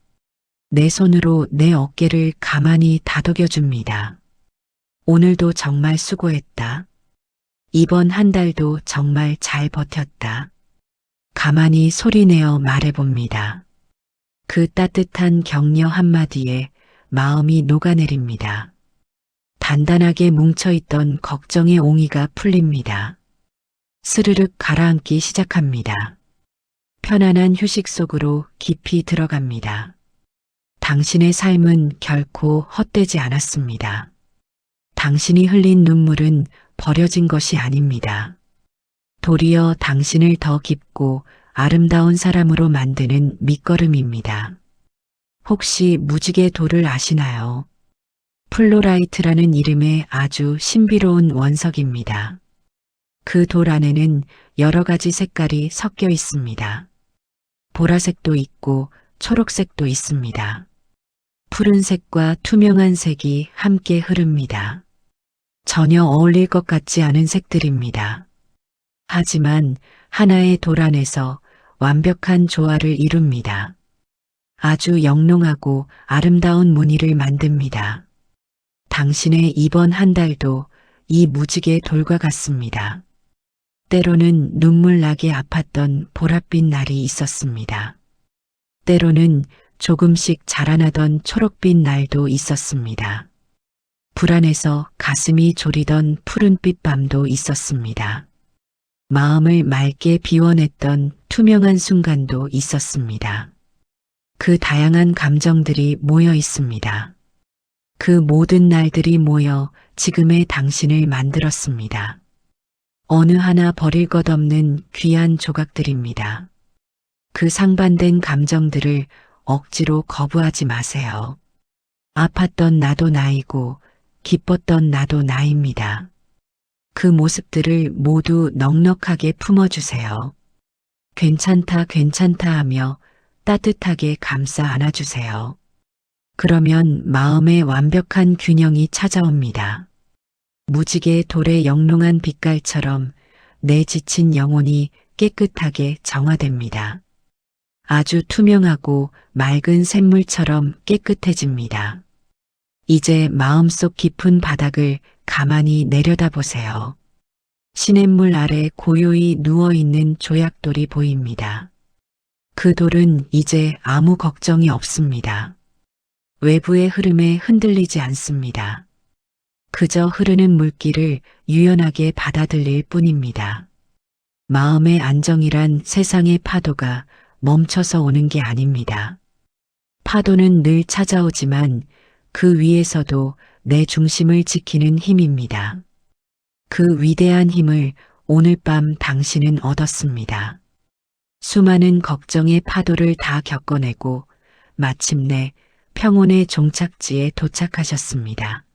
내 손으로 내 어깨를 가만히 다독여 줍니다. 오늘도 정말 수고했다. 이번 한 달도 정말 잘 버텼다. 가만히 소리내어 말해봅니다. 그 따뜻한 격려 한마디에 마음이 녹아내립니다. 단단하게 뭉쳐있던 걱정의 옹이가 풀립니다. 스르륵 가라앉기 시작합니다. 편안한 휴식 속으로 깊이 들어갑니다. 당신의 삶은 결코 헛되지 않았습니다. 당신이 흘린 눈물은 버려진 것이 아닙니다. 도리어 당신을 더 깊고 아름다운 사람으로 만드는 밑거름입니다. 혹시 무지개 돌을 아시나요? 플로라이트라는 이름의 아주 신비로운 원석입니다. 그 돌 안에는 여러 가지 색깔이 섞여 있습니다. 보라색도 있고 초록색도 있습니다. 푸른색과 투명한 색이 함께 흐릅니다. 전혀 어울릴 것 같지 않은 색들입니다. 하지만 하나의 돌 안에서 완벽한 조화를 이룹니다. 아주 영롱하고 아름다운 무늬를 만듭니다. 당신의 이번 한 달도 이 무지개 돌과 같습니다. 때로는 눈물 나게 아팠던 보랏빛 날이 있었습니다. 때로는 조금씩 자라나던 초록빛 날도 있었습니다. 불안해서 가슴이 졸이던 푸른빛 밤도 있었습니다. 마음을 맑게 비워냈던 투명한 순간도 있었습니다. 그 다양한 감정들이 모여 있습니다. 그 모든 날들이 모여 지금의 당신을 만들었습니다. 어느 하나 버릴 것 없는 귀한 조각들입니다. 그 상반된 감정들을 억지로 거부하지 마세요. 아팠던 나도 나이고 기뻤던 나도 나입니다. 그 모습들을 모두 넉넉하게 품어주세요. 괜찮다, 괜찮다 하며 따뜻하게 감싸 안아주세요. 그러면 마음의 완벽한 균형이 찾아옵니다. 무지개 돌의 영롱한 빛깔처럼 내 지친 영혼이 깨끗하게 정화됩니다. 아주 투명하고 맑은 샘물처럼 깨끗해집니다. 이제 마음속 깊은 바닥을 가만히 내려다보세요. 시냇물 아래 고요히 누워있는 조약돌이 보입니다. 그 돌은 이제 아무 걱정이 없습니다. 외부의 흐름에 흔들리지 않습니다. 그저 흐르는 물길을 유연하게 받아들일 뿐입니다. 마음의 안정이란 세상의 파도가 멈춰서 오는 게 아닙니다. 파도는 늘 찾아오지만 그 위에서도 내 중심을 지키는 힘입니다. 그 위대한 힘을 오늘 밤 당신은 얻었습니다. 수많은 걱정의 파도를 다 겪어내고 마침내 평온의 종착지에 도착하셨습니다.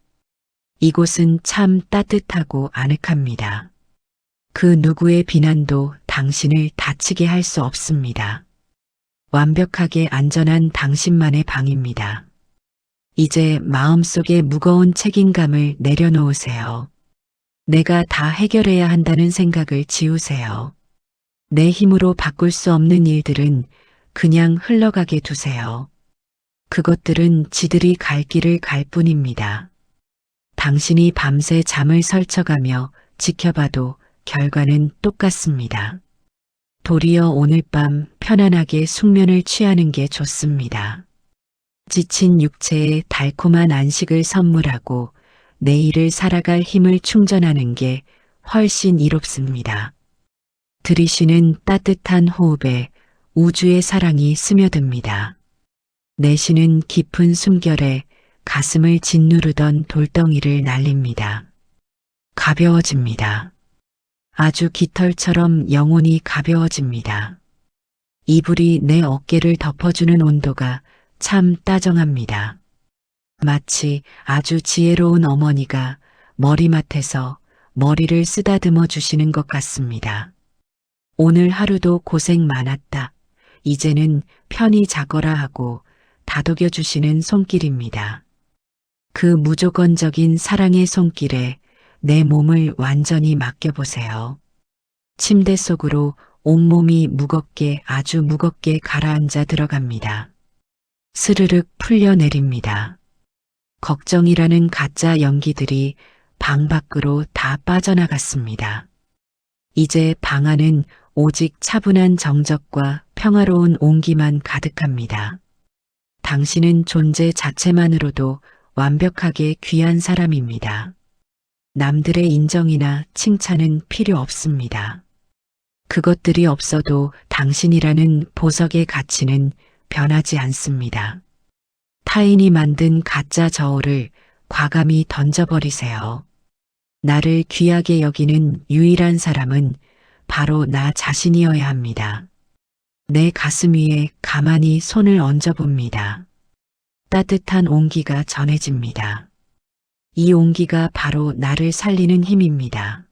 이곳은 참 따뜻하고 아늑합니다. 그 누구의 비난도 당신을 다치게 할 수 없습니다. 완벽하게 안전한 당신만의 방입니다. 이제 마음속에 무거운 책임감을 내려놓으세요. 내가 다 해결해야 한다는 생각을 지우세요. 내 힘으로 바꿀 수 없는 일들은 그냥 흘러가게 두세요. 그것들은 지들이 갈 길을 갈 뿐입니다. 당신이 밤새 잠을 설쳐가며 지켜봐도 결과는 똑같습니다. 도리어 오늘 밤 편안하게 숙면을 취하는 게 좋습니다. 지친 육체에 달콤한 안식을 선물하고 내일을 살아갈 힘을 충전하는 게 훨씬 이롭습니다. 들이쉬는 따뜻한 호흡에 우주의 사랑이 스며듭니다. 내쉬는 깊은 숨결에 가슴을 짓누르던 돌덩이를 날립니다. 가벼워집니다. 아주 깃털처럼 영혼이 가벼워집니다. 이불이 내 어깨를 덮어주는 온도가 참 따정합니다. 마치 아주 지혜로운 어머니가 머리맡에서 머리를 쓰다듬어 주시는 것 같습니다. 오늘 하루도 고생 많았다. 이제는 편히 자거라 하고 다독여 주시는 손길입니다. 그 무조건적인 사랑의 손길에 내 몸을 완전히 맡겨보세요. 침대 속으로 온몸이 무겁게 아주 무겁게 가라앉아 들어갑니다. 스르륵 풀려내립니다. 걱정이라는 가짜 연기들이 방 밖으로 다 빠져나갔습니다. 이제 방 안은 오직 차분한 정적과 평화로운 온기만 가득합니다. 당신은 존재 자체만으로도 완벽하게 귀한 사람입니다. 남들의 인정이나 칭찬은 필요 없습니다. 그것들이 없어도 당신이라는 보석의 가치는 변하지 않습니다. 타인이 만든 가짜 저울을 과감히 던져버리세요. 나를 귀하게 여기는 유일한 사람은 바로 나 자신이어야 합니다. 내 가슴 위에 가만히 손을 얹어봅니다. 따뜻한 온기가 전해집니다. 이 온기가 바로 나를 살리는 힘입니다.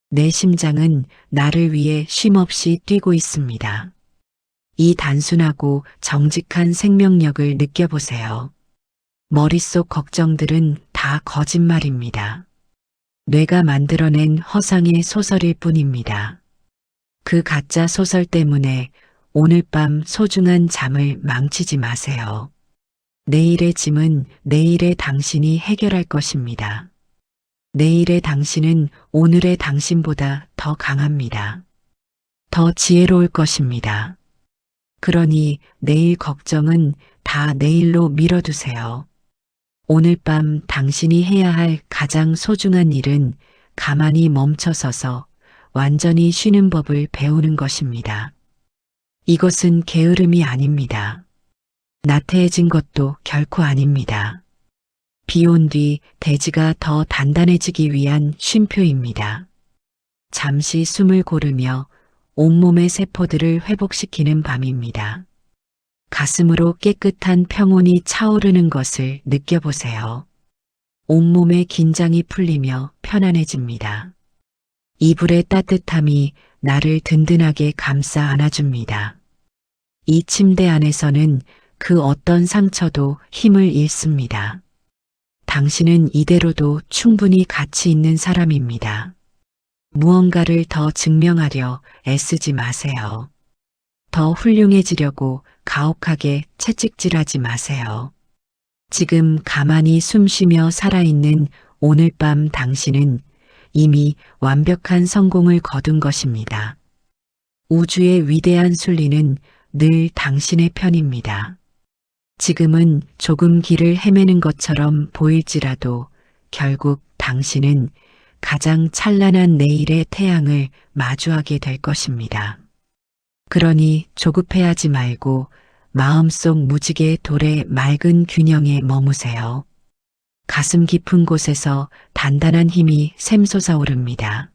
내 심장은 나를 위해 쉼없이 뛰고 있습니다. 이 단순하고 정직한 생명력을 느껴보세요. 머릿속 걱정들은 다 거짓말입니다. 뇌가 만들어낸 허상의 소설일 뿐입니다. 그 가짜 소설 때문에 오늘 밤 소중한 잠을 망치지 마세요. 내일의 짐은 내일의 당신이 해결할 것입니다. 내일의 당신은 오늘의 당신보다 더 강합니다. 더 지혜로울 것입니다. 그러니 내일 걱정은 다 내일로 미뤄두세요. 오늘 밤 당신이 해야 할 가장 소중한 일은 가만히 멈춰서서 완전히 쉬는 법을 배우는 것입니다. 이것은 게으름이 아닙니다. 나태해진 것도 결코 아닙니다. 비 온 뒤 대지가 더 단단해지기 위한 쉼표입니다. 잠시 숨을 고르며 온몸의 세포들을 회복시키는 밤입니다. 가슴으로 깨끗한 평온이 차오르는 것을 느껴보세요. 온몸의 긴장이 풀리며 편안해집니다. 이불의 따뜻함이 나를 든든하게 감싸 안아줍니다. 이 침대 안에서는 그 어떤 상처도 힘을 잃습니다. 당신은 이대로도 충분히 가치 있는 사람입니다. 무언가를 더 증명하려 애쓰지 마세요. 더 훌륭해지려고 가혹하게 채찍질하지 마세요. 지금 가만히 숨 쉬며 살아있는 오늘 밤 당신은 이미 완벽한 성공을 거둔 것입니다. 우주의 위대한 순리는 늘 당신의 편입니다. 지금은 조금 길을 헤매는 것처럼 보일지라도 결국 당신은 가장 찬란한 내일의 태양을 마주하게 될 것입니다. 그러니 조급해하지 말고 마음속 무지개 돌의 맑은 균형에 머무세요. 가슴 깊은 곳에서 단단한 힘이 샘솟아 오릅니다.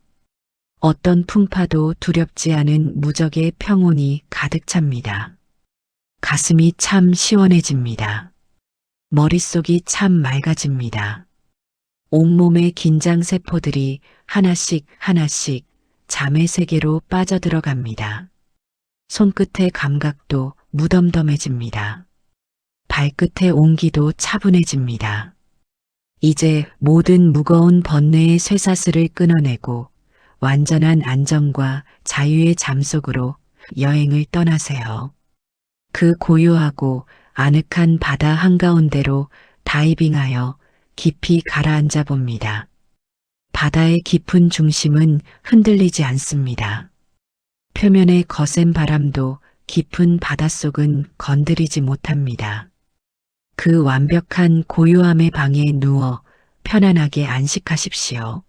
어떤 풍파도 두렵지 않은 무적의 평온이 가득 찹니다. 가슴이 참 시원해집니다. 머릿속이 참 맑아집니다. 온몸의 긴장 세포들이 하나씩 하나씩 잠의 세계로 빠져들어갑니다. 손끝의 감각도 무덤덤해집니다. 발끝의 온기도 차분해집니다. 이제 모든 무거운 번뇌의 쇠사슬을 끊어내고 완전한 안정과 자유의 잠 속으로 여행을 떠나세요. 그 고요하고 아늑한 바다 한가운데로 다이빙하여 깊이 가라앉아 봅니다. 바다의 깊은 중심은 흔들리지 않습니다. 표면의 거센 바람도 깊은 바닷속은 건드리지 못합니다. 그 완벽한 고요함의 방에 누워 편안하게 안식하십시오.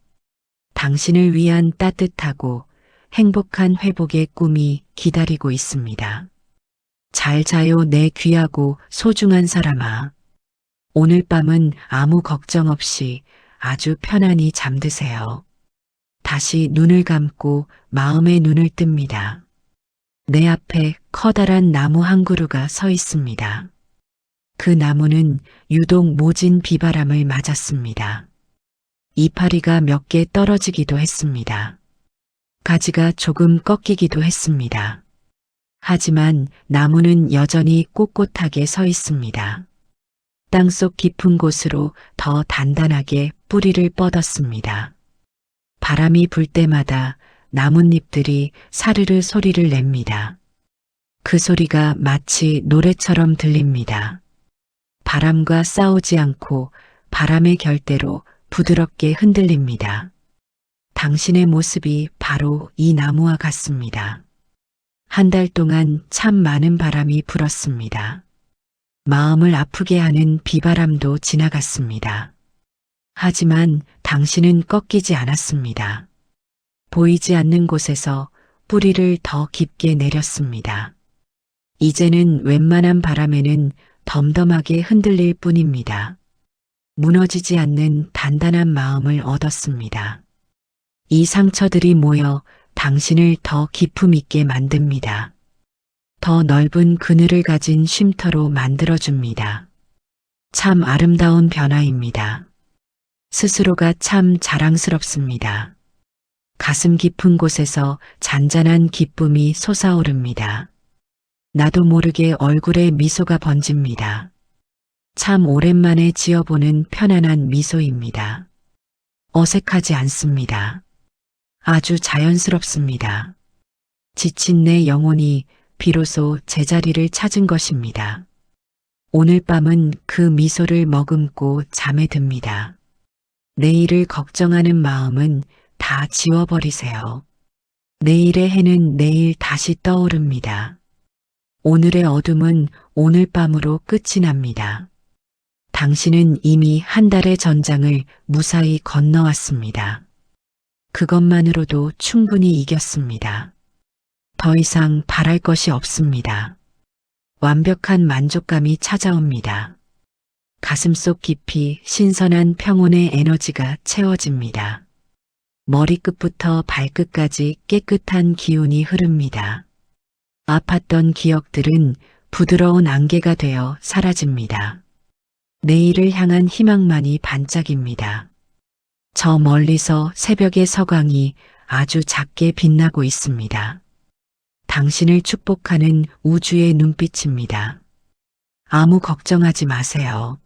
당신을 위한 따뜻하고 행복한 회복의 꿈이 기다리고 있습니다. 잘 자요, 내 귀하고 소중한 사람아. 오늘 밤은 아무 걱정 없이 아주 편안히 잠드세요. 다시 눈을 감고 마음의 눈을 뜹니다. 내 앞에 커다란 나무 한 그루가 서 있습니다. 그 나무는 유독 모진 비바람을 맞았습니다. 이파리가 몇 개 떨어지기도 했습니다. 가지가 조금 꺾이기도 했습니다. 하지만 나무는 여전히 꼿꼿하게 서 있습니다. 땅속 깊은 곳으로 더 단단하게 뿌리를 뻗었습니다. 바람이 불 때마다 나뭇잎들이 사르르 소리를 냅니다. 그 소리가 마치 노래처럼 들립니다. 바람과 싸우지 않고 바람의 결대로 부드럽게 흔들립니다. 당신의 모습이 바로 이 나무와 같습니다. 한 달 동안 참 많은 바람이 불었습니다. 마음을 아프게 하는 비바람도 지나갔습니다. 하지만 당신은 꺾이지 않았습니다. 보이지 않는 곳에서 뿌리를 더 깊게 내렸습니다. 이제는 웬만한 바람에는 덤덤하게 흔들릴 뿐입니다. 무너지지 않는 단단한 마음을 얻었습니다. 이 상처들이 모여 당신을 더 기품 있게 만듭니다. 더 넓은 그늘을 가진 쉼터로 만들어줍니다. 참 아름다운 변화입니다. 스스로가 참 자랑스럽습니다. 가슴 깊은 곳에서 잔잔한 기쁨이 솟아오릅니다. 나도 모르게 얼굴에 미소가 번집니다. 참 오랜만에 지어보는 편안한 미소입니다. 어색하지 않습니다. 아주 자연스럽습니다. 지친 내 영혼이 비로소 제자리를 찾은 것입니다. 오늘 밤은 그 미소를 머금고 잠에 듭니다. 내일을 걱정하는 마음은 다 지워버리세요. 내일의 해는 내일 다시 떠오릅니다. 오늘의 어둠은 오늘 밤으로 끝이 납니다. 당신은 이미 한 달의 전장을 무사히 건너왔습니다. 그것만으로도 충분히 이겼습니다. 더 이상 바랄 것이 없습니다. 완벽한 만족감이 찾아옵니다. 가슴속 깊이 신선한 평온의 에너지가 채워집니다. 머리끝부터 발끝까지 깨끗한 기운이 흐릅니다. 아팠던 기억들은 부드러운 안개가 되어 사라집니다. 내일을 향한 희망만이 반짝입니다. 저 멀리서 새벽의 서광이 아주 작게 빛나고 있습니다. 당신을 축복하는 우주의 눈빛입니다. 아무 걱정하지 마세요.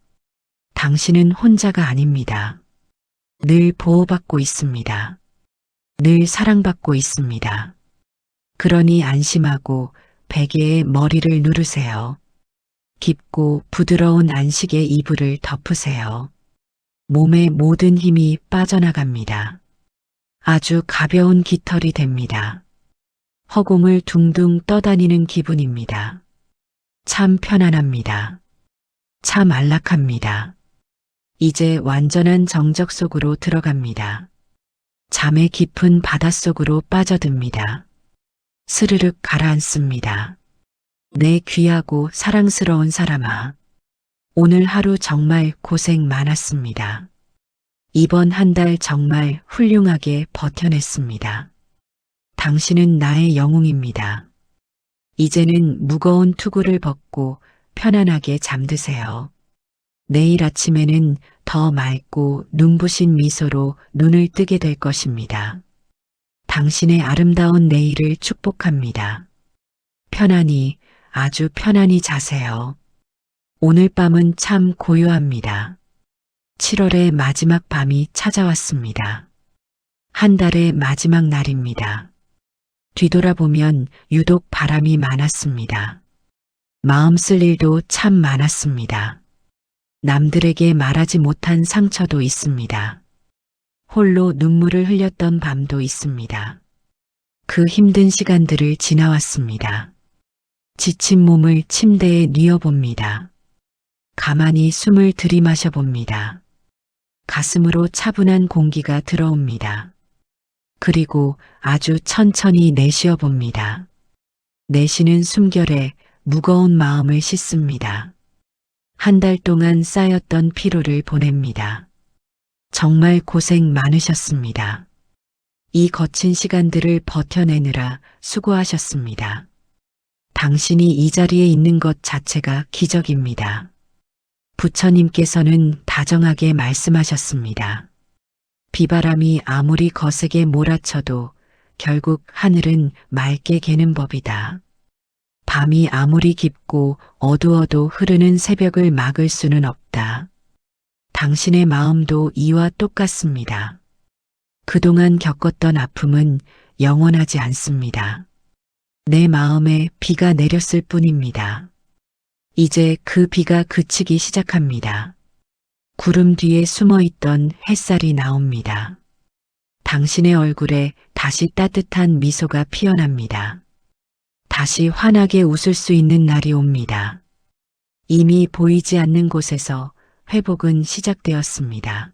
당신은 혼자가 아닙니다. 늘 보호받고 있습니다. 늘 사랑받고 있습니다. 그러니 안심하고 베개에 머리를 누르세요. 깊고 부드러운 안식의 이불을 덮으세요. 몸의 모든 힘이 빠져나갑니다. 아주 가벼운 깃털이 됩니다. 허공을 둥둥 떠다니는 기분입니다. 참 편안합니다. 참 안락합니다. 이제 완전한 정적 속으로 들어갑니다. 잠의 깊은 바닷속으로 빠져듭니다. 스르륵 가라앉습니다. 내 귀하고 사랑스러운 사람아, 오늘 하루 정말 고생 많았습니다. 이번 한 달 정말 훌륭하게 버텨냈습니다. 당신은 나의 영웅입니다. 이제는 무거운 투구를 벗고 편안하게 잠드세요. 내일 아침에는 더 맑고 눈부신 미소로 눈을 뜨게 될 것입니다. 당신의 아름다운 내일을 축복합니다. 편안히, 아주 편안히 자세요. 오늘 밤은 참 고요합니다. 7월의 마지막 밤이 찾아왔습니다. 한 달의 마지막 날입니다. 뒤돌아보면 유독 바람이 많았습니다. 마음 쓸 일도 참 많았습니다. 남들에게 말하지 못한 상처도 있습니다. 홀로 눈물을 흘렸던 밤도 있습니다. 그 힘든 시간들을 지나왔습니다. 지친 몸을 침대에 뉘어봅니다. 가만히 숨을 들이마셔 봅니다. 가슴으로 차분한 공기가 들어옵니다. 그리고 아주 천천히 내쉬어 봅니다. 내쉬는 숨결에 무거운 마음을 씻습니다. 한 달 동안 쌓였던 피로를 보냅니다. 정말 고생 많으셨습니다. 이 거친 시간들을 버텨내느라 수고하셨습니다. 당신이 이 자리에 있는 것 자체가 기적입니다. 부처님께서는 다정하게 말씀하셨습니다. 비바람이 아무리 거세게 몰아쳐도 결국 하늘은 맑게 개는 법이다. 밤이 아무리 깊고 어두워도 흐르는 새벽을 막을 수는 없다. 당신의 마음도 이와 똑같습니다. 그동안 겪었던 아픔은 영원하지 않습니다. 내 마음에 비가 내렸을 뿐입니다. 이제 그 비가 그치기 시작합니다. 구름 뒤에 숨어있던 햇살이 나옵니다. 당신의 얼굴에 다시 따뜻한 미소가 피어납니다. 다시 환하게 웃을 수 있는 날이 옵니다. 이미 보이지 않는 곳에서 회복은 시작되었습니다.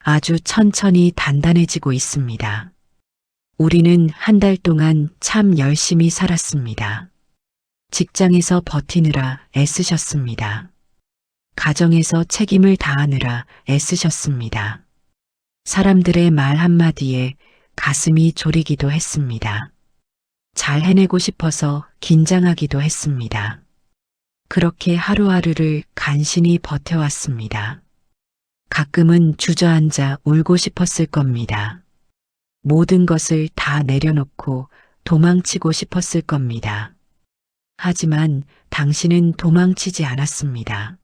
아주 천천히 단단해지고 있습니다. 우리는 한 달 동안 참 열심히 살았습니다. 직장에서 버티느라 애쓰셨습니다. 가정에서 책임을 다하느라 애쓰셨습니다. 사람들의 말 한마디에 가슴이 졸이기도 했습니다. 잘 해내고 싶어서 긴장하기도 했습니다. 그렇게 하루하루를 간신히 버텨왔습니다. 가끔은 주저앉아 울고 싶었을 겁니다. 모든 것을 다 내려놓고 도망치고 싶었을 겁니다. 하지만 당신은 도망치지 않았습니다.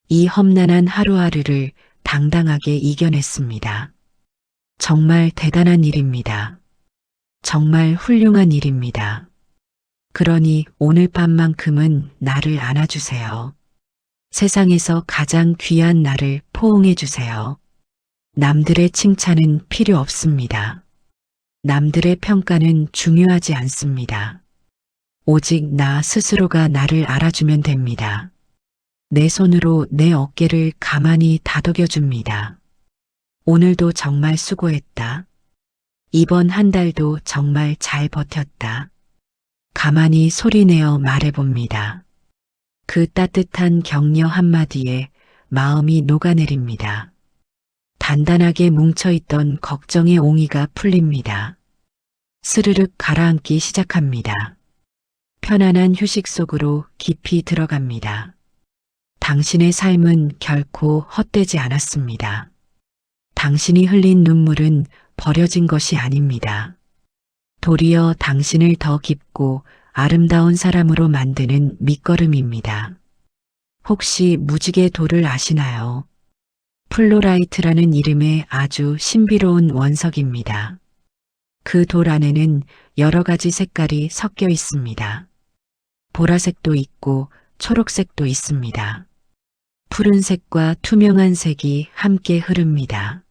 이 험난한 하루하루를 당당하게 이겨냈습니다. 정말 대단한 일입니다. 정말 훌륭한 일입니다. 그러니 오늘 밤만큼은 나를 안아주세요. 세상에서 가장 귀한 나를 포옹해 주세요. 남들의 칭찬은 필요 없습니다. 남들의 평가는 중요하지 않습니다. 오직 나 스스로가 나를 알아주면 됩니다. 내 손으로 내 어깨를 가만히 다독여 줍니다. 오늘도 정말 수고했다. 이번 한 달도 정말 잘 버텼다. 가만히 소리내어 말해봅니다. 그 따뜻한 격려 한마디에 마음이 녹아내립니다. 단단하게 뭉쳐있던 걱정의 옹이가 풀립니다. 스르륵 가라앉기 시작합니다. 편안한 휴식 속으로 깊이 들어갑니다. 당신의 삶은 결코 헛되지 않았습니다. 당신이 흘린 눈물은 버려진 것이 아닙니다. 도리어 당신을 더 깊고 아름다운 사람으로 만드는 밑거름입니다. 혹시 무지개 돌을 아시나요? 플로라이트라는 이름의 아주 신비로운 원석입니다. 그 돌 안에는 여러 가지 색깔이 섞여 있습니다. 보라색도 있고 초록색도 있습니다. 푸른색과 투명한 색이 함께 흐릅니다.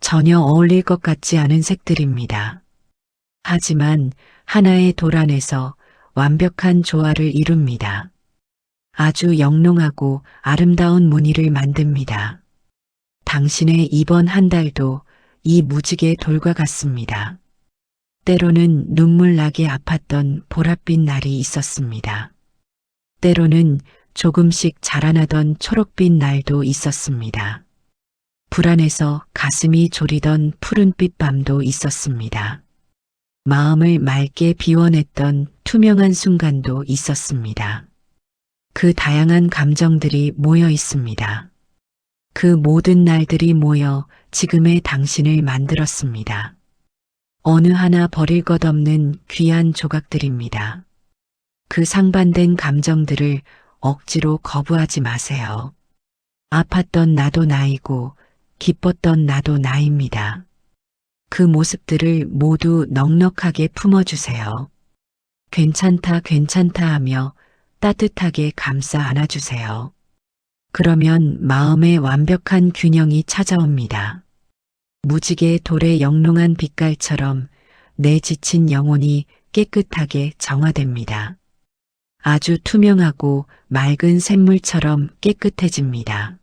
전혀 어울릴 것 같지 않은 색들입니다. 하지만 하나의 돌 안에서 완벽한 조화를 이룹니다. 아주 영롱하고 아름다운 무늬를 만듭니다. 당신의 이번 한 달도 이 무지개 돌과 같습니다. 때로는 눈물 나게 아팠던 보랏빛 날이 있었습니다. 때로는 조금씩 자라나던 초록빛 날도 있었습니다. 불안해서 가슴이 졸이던 푸른빛 밤도 있었습니다. 마음을 맑게 비워냈던 투명한 순간도 있었습니다. 그 다양한 감정들이 모여 있습니다. 그 모든 날들이 모여 지금의 당신을 만들었습니다. 어느 하나 버릴 것 없는 귀한 조각들입니다. 그 상반된 감정들을 억지로 거부하지 마세요. 아팠던 나도 나이고 기뻤던 나도 나입니다. 그 모습들을 모두 넉넉하게 품어주세요. 괜찮다, 괜찮다 하며 따뜻하게 감싸 안아주세요. 그러면 마음의 완벽한 균형이 찾아옵니다. 무지개 돌의 영롱한 빛깔처럼 내 지친 영혼이 깨끗하게 정화됩니다. 아주 투명하고 맑은 샘물처럼 깨끗해집니다.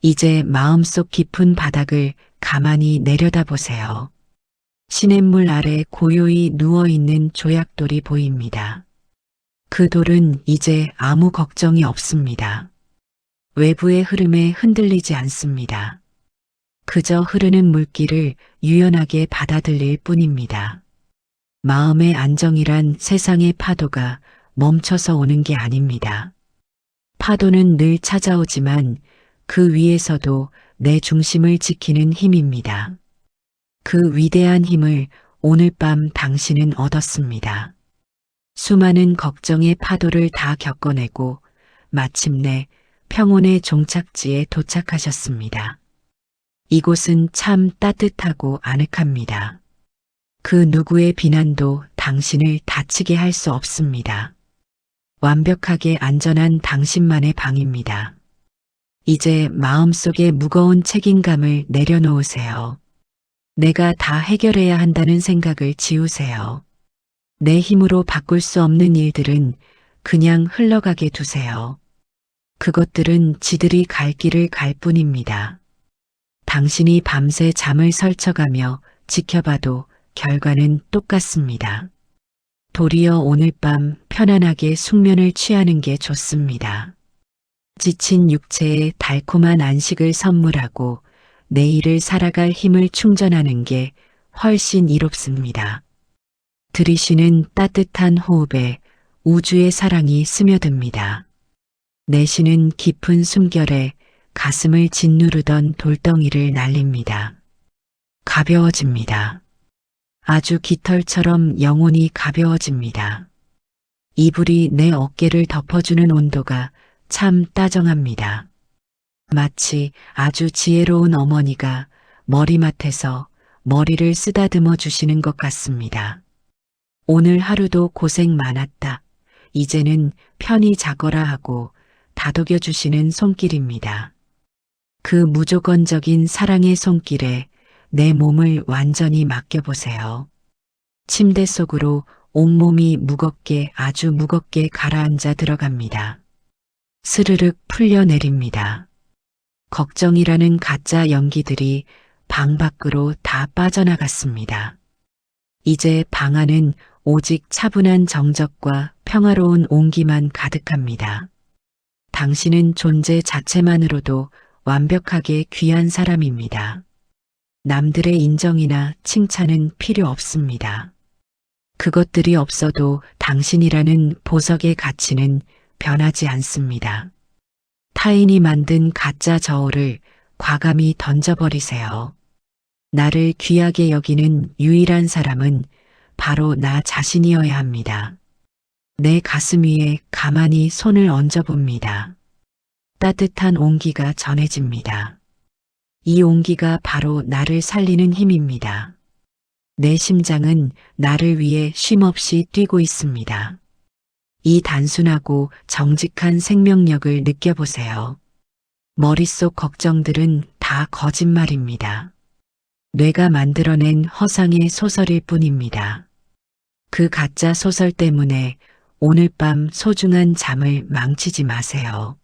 이제 마음속 깊은 바닥을 가만히 내려다보세요. 시냇물 아래 고요히 누워있는 조약돌이 보입니다. 그 돌은 이제 아무 걱정이 없습니다. 외부의 흐름에 흔들리지 않습니다. 그저 흐르는 물길을 유연하게 받아들일 뿐입니다. 마음의 안정이란 세상의 파도가 멈춰서 오는 게 아닙니다. 파도는 늘 찾아오지만 그 위에서도 내 중심을 지키는 힘입니다. 그 위대한 힘을 오늘 밤 당신은 얻었습니다. 수많은 걱정의 파도를 다 겪어내고 마침내 평온의 종착지에 도착하셨습니다. 이곳은 참 따뜻하고 아늑합니다. 그 누구의 비난도 당신을 다치게 할 수 없습니다. 완벽하게 안전한 당신만의 방입니다. 이제 마음속에 무거운 책임감을 내려놓으세요. 내가 다 해결해야 한다는 생각을 지우세요. 내 힘으로 바꿀 수 없는 일들은 그냥 흘러가게 두세요. 그것들은 지들이 갈 길을 갈 뿐입니다. 당신이 밤새 잠을 설쳐가며 지켜봐도 결과는 똑같습니다. 도리어 오늘 밤 편안하게 숙면을 취하는 게 좋습니다. 지친 육체에 달콤한 안식을 선물하고 내일을 살아갈 힘을 충전하는 게 훨씬 이롭습니다. 들이쉬는 따뜻한 호흡에 우주의 사랑이 스며듭니다. 내쉬는 깊은 숨결에 가슴을 짓누르던 돌덩이를 날립니다. 가벼워집니다. 아주 깃털처럼 영혼이 가벼워집니다. 이불이 내 어깨를 덮어주는 온도가 참 따정합니다. 마치 아주 지혜로운 어머니가 머리맡에서 머리를 쓰다듬어 주시는 것 같습니다. 오늘 하루도 고생 많았다. 이제는 편히 자거라 하고 다독여 주시는 손길입니다. 그 무조건적인 사랑의 손길에 내 몸을 완전히 맡겨보세요. 침대 속으로 온몸이 무겁게 아주 무겁게 가라앉아 들어갑니다. 스르륵 풀려내립니다. 걱정이라는 가짜 연기들이 방 밖으로 다 빠져나갔습니다. 이제 방 안은 오직 차분한 정적과 평화로운 온기만 가득합니다. 당신은 존재 자체만으로도 완벽하게 귀한 사람입니다. 남들의 인정이나 칭찬은 필요 없습니다. 그것들이 없어도 당신이라는 보석의 가치는 변하지 않습니다. 타인이 만든 가짜 저울을 과감히 던져버리세요. 나를 귀하게 여기는 유일한 사람은 바로 나 자신이어야 합니다. 내 가슴 위에 가만히 손을 얹어봅니다. 따뜻한 온기가 전해집니다. 이 온기가 바로 나를 살리는 힘입니다. 내 심장은 나를 위해 쉼없이 뛰고 있습니다. 이 단순하고 정직한 생명력을 느껴보세요. 머릿속 걱정들은 다 거짓말입니다. 뇌가 만들어낸 허상의 소설일 뿐입니다. 그 가짜 소설 때문에 오늘 밤 소중한 잠을 망치지 마세요.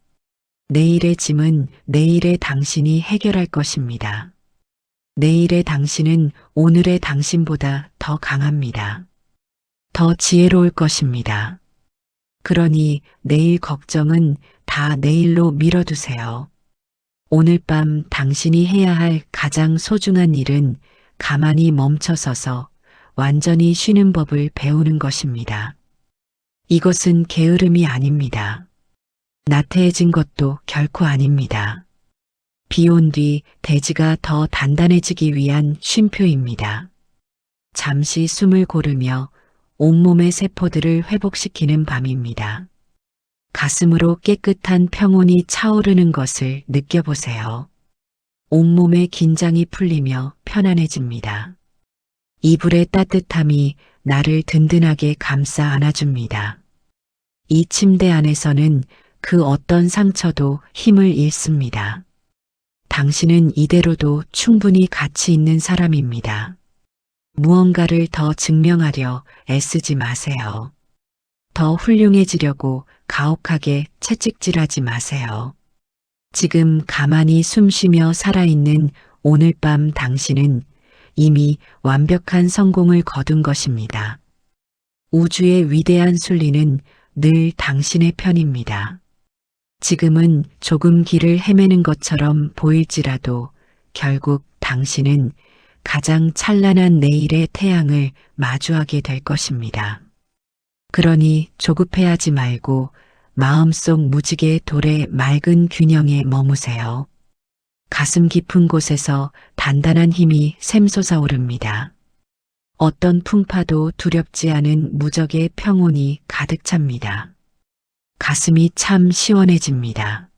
내일의 짐은 내일의 당신이 해결할 것입니다. 내일의 당신은 오늘의 당신보다 더 강합니다. 더 지혜로울 것입니다. 그러니 내일 걱정은 다 내일로 미뤄두세요. 오늘 밤 당신이 해야 할 가장 소중한 일은 가만히 멈춰서서 완전히 쉬는 법을 배우는 것입니다. 이것은 게으름이 아닙니다. 나태해진 것도 결코 아닙니다. 비 온 뒤 대지가 더 단단해지기 위한 쉼표입니다. 잠시 숨을 고르며 온몸의 세포들을 회복시키는 밤입니다. 가슴으로 깨끗한 평온이 차오르는 것을 느껴보세요. 온몸의 긴장이 풀리며 편안해집니다. 이불의 따뜻함이 나를 든든하게 감싸 안아줍니다. 이 침대 안에서는 그 어떤 상처도 힘을 잃습니다. 당신은 이대로도 충분히 가치 있는 사람입니다. 무언가를 더 증명하려 애쓰지 마세요. 더 훌륭해지려고 가혹하게 채찍질하지 마세요. 지금 가만히 숨쉬며 살아있는 오늘 밤 당신은 이미 완벽한 성공을 거둔 것입니다. 우주의 위대한 순리는 늘 당신의 편입니다. 지금은 조금 길을 헤매는 것처럼 보일지라도 결국 당신은 가장 찬란한 내일의 태양을 마주하게 될 것입니다. 그러니 조급해하지 말고 마음속 무지개 돌의 맑은 균형에 머무세요. 가슴 깊은 곳에서 단단한 힘이 샘솟아 오릅니다. 어떤 풍파도 두렵지 않은 무적의 평온이 가득 찹니다. 가슴이 참 시원해집니다.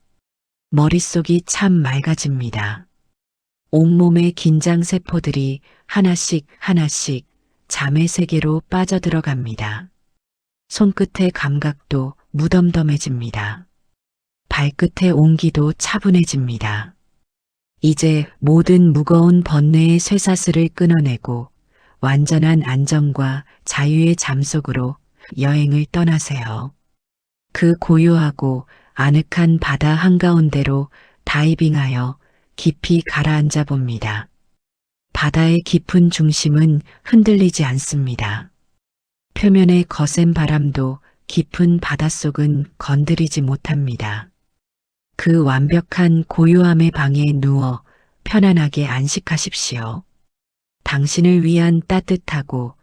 머릿속이 참 맑아집니다. 온몸의 긴장 세포들이 하나씩 하나씩 잠의 세계로 빠져들어갑니다. 손끝의 감각도 무덤덤해집니다. 발끝의 온기도 차분해집니다. 이제 모든 무거운 번뇌의 쇠사슬을 끊어내고 완전한 안정과 자유의 잠속으로 여행을 떠나세요. 그 고요하고 아늑한 바다 한가운데로 다이빙하여 깊이 가라앉아 봅니다. 바다의 깊은 중심은 흔들리지 않습니다. 표면의 거센 바람도 깊은 바닷속은 건드리지 못합니다. 그 완벽한 고요함의 방에 누워 편안하게 안식하십시오. 당신을 위한 따뜻하고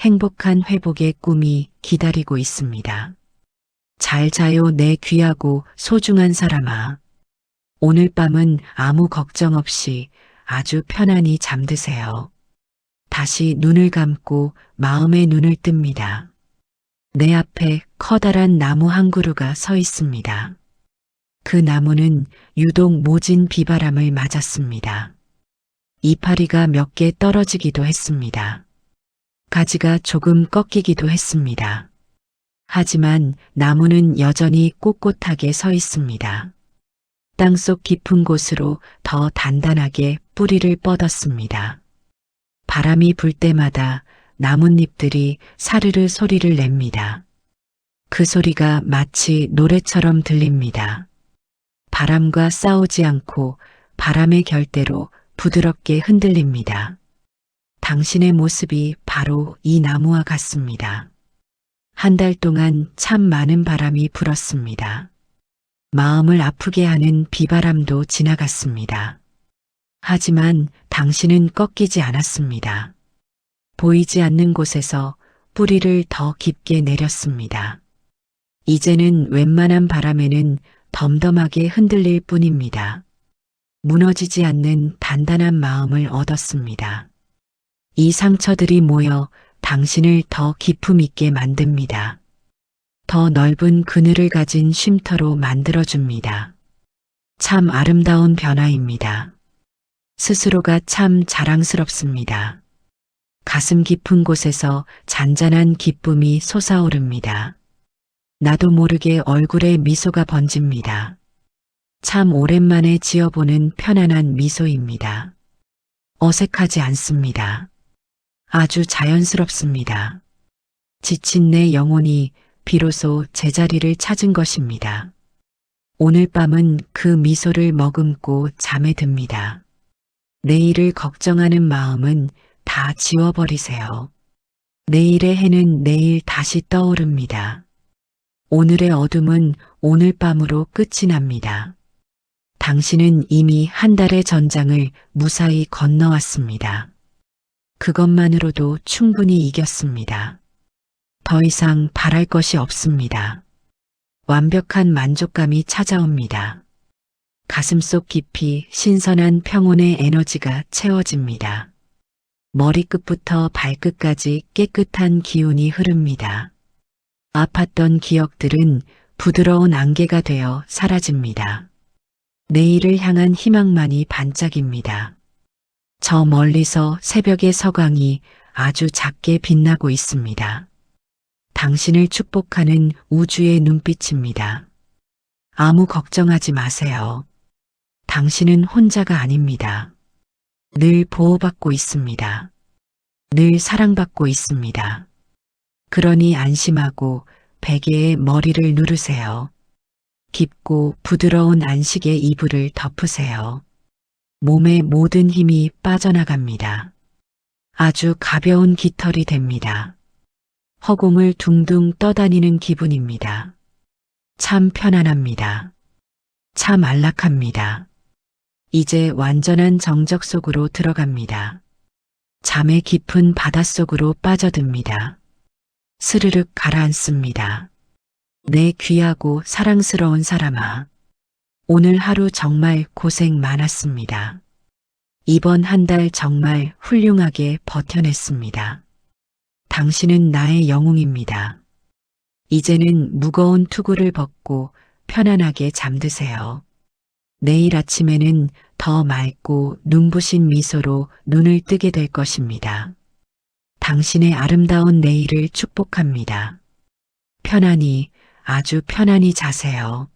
행복한 회복의 꿈이 기다리고 있습니다. 잘 자요 내 귀하고 소중한 사람아. 오늘 밤은 아무 걱정 없이 아주 편안히 잠드세요. 다시 눈을 감고 마음의 눈을 뜹니다. 내 앞에 커다란 나무 한 그루가 서 있습니다. 그 나무는 유독 모진 비바람을 맞았습니다. 이파리가 몇 개 떨어지기도 했습니다. 가지가 조금 꺾이기도 했습니다. 하지만 나무는 여전히 꼿꼿하게 서 있습니다. 땅속 깊은 곳으로 더 단단하게 뿌리를 뻗었습니다. 바람이 불 때마다 나뭇잎들이 사르르 소리를 냅니다. 그 소리가 마치 노래처럼 들립니다. 바람과 싸우지 않고 바람의 결대로 부드럽게 흔들립니다. 당신의 모습이 바로 이 나무와 같습니다. 한 달 동안 참 많은 바람이 불었습니다. 마음을 아프게 하는 비바람도 지나갔습니다. 하지만 당신은 꺾이지 않았습니다. 보이지 않는 곳에서 뿌리를 더 깊게 내렸습니다. 이제는 웬만한 바람에는 덤덤하게 흔들릴 뿐입니다. 무너지지 않는 단단한 마음을 얻었습니다. 이 상처들이 모여 당신을 더 기품 있게 만듭니다. 더 넓은 그늘을 가진 쉼터로 만들어줍니다. 참 아름다운 변화입니다. 스스로가 참 자랑스럽습니다. 가슴 깊은 곳에서 잔잔한 기쁨이 솟아오릅니다. 나도 모르게 얼굴에 미소가 번집니다. 참 오랜만에 지어보는 편안한 미소입니다. 어색하지 않습니다. 아주 자연스럽습니다. 지친 내 영혼이 비로소 제자리를 찾은 것입니다. 오늘 밤은 그 미소를 머금고 잠에 듭니다. 내일을 걱정하는 마음은 다 지워버리세요. 내일의 해는 내일 다시 떠오릅니다. 오늘의 어둠은 오늘 밤으로 끝이 납니다. 당신은 이미 한 달의 전장을 무사히 건너왔습니다. 그것만으로도 충분히 이겼습니다. 더 이상 바랄 것이 없습니다. 완벽한 만족감이 찾아옵니다. 가슴속 깊이 신선한 평온의 에너지가 채워집니다. 머리끝부터 발끝까지 깨끗한 기운이 흐릅니다. 아팠던 기억들은 부드러운 안개가 되어 사라집니다. 내일을 향한 희망만이 반짝입니다. 저 멀리서 새벽의 서광이 아주 작게 빛나고 있습니다. 당신을 축복하는 우주의 눈빛입니다. 아무 걱정하지 마세요. 당신은 혼자가 아닙니다. 늘 보호받고 있습니다. 늘 사랑받고 있습니다. 그러니 안심하고 베개에 머리를 누르세요. 깊고 부드러운 안식의 이불을 덮으세요. 몸의 모든 힘이 빠져나갑니다. 아주 가벼운 깃털이 됩니다. 허공을 둥둥 떠다니는 기분입니다. 참 편안합니다. 참 안락합니다. 이제 완전한 정적 속으로 들어갑니다. 잠의 깊은 바닷속으로 빠져듭니다. 스르륵 가라앉습니다. 내 귀하고 사랑스러운 사람아, 오늘 하루 정말 고생 많았습니다. 이번 한 달 정말 훌륭하게 버텨냈습니다. 당신은 나의 영웅입니다. 이제는 무거운 투구를 벗고 편안하게 잠드세요. 내일 아침에는 더 맑고 눈부신 미소로 눈을 뜨게 될 것입니다. 당신의 아름다운 내일을 축복합니다. 편안히, 아주 편안히 자세요.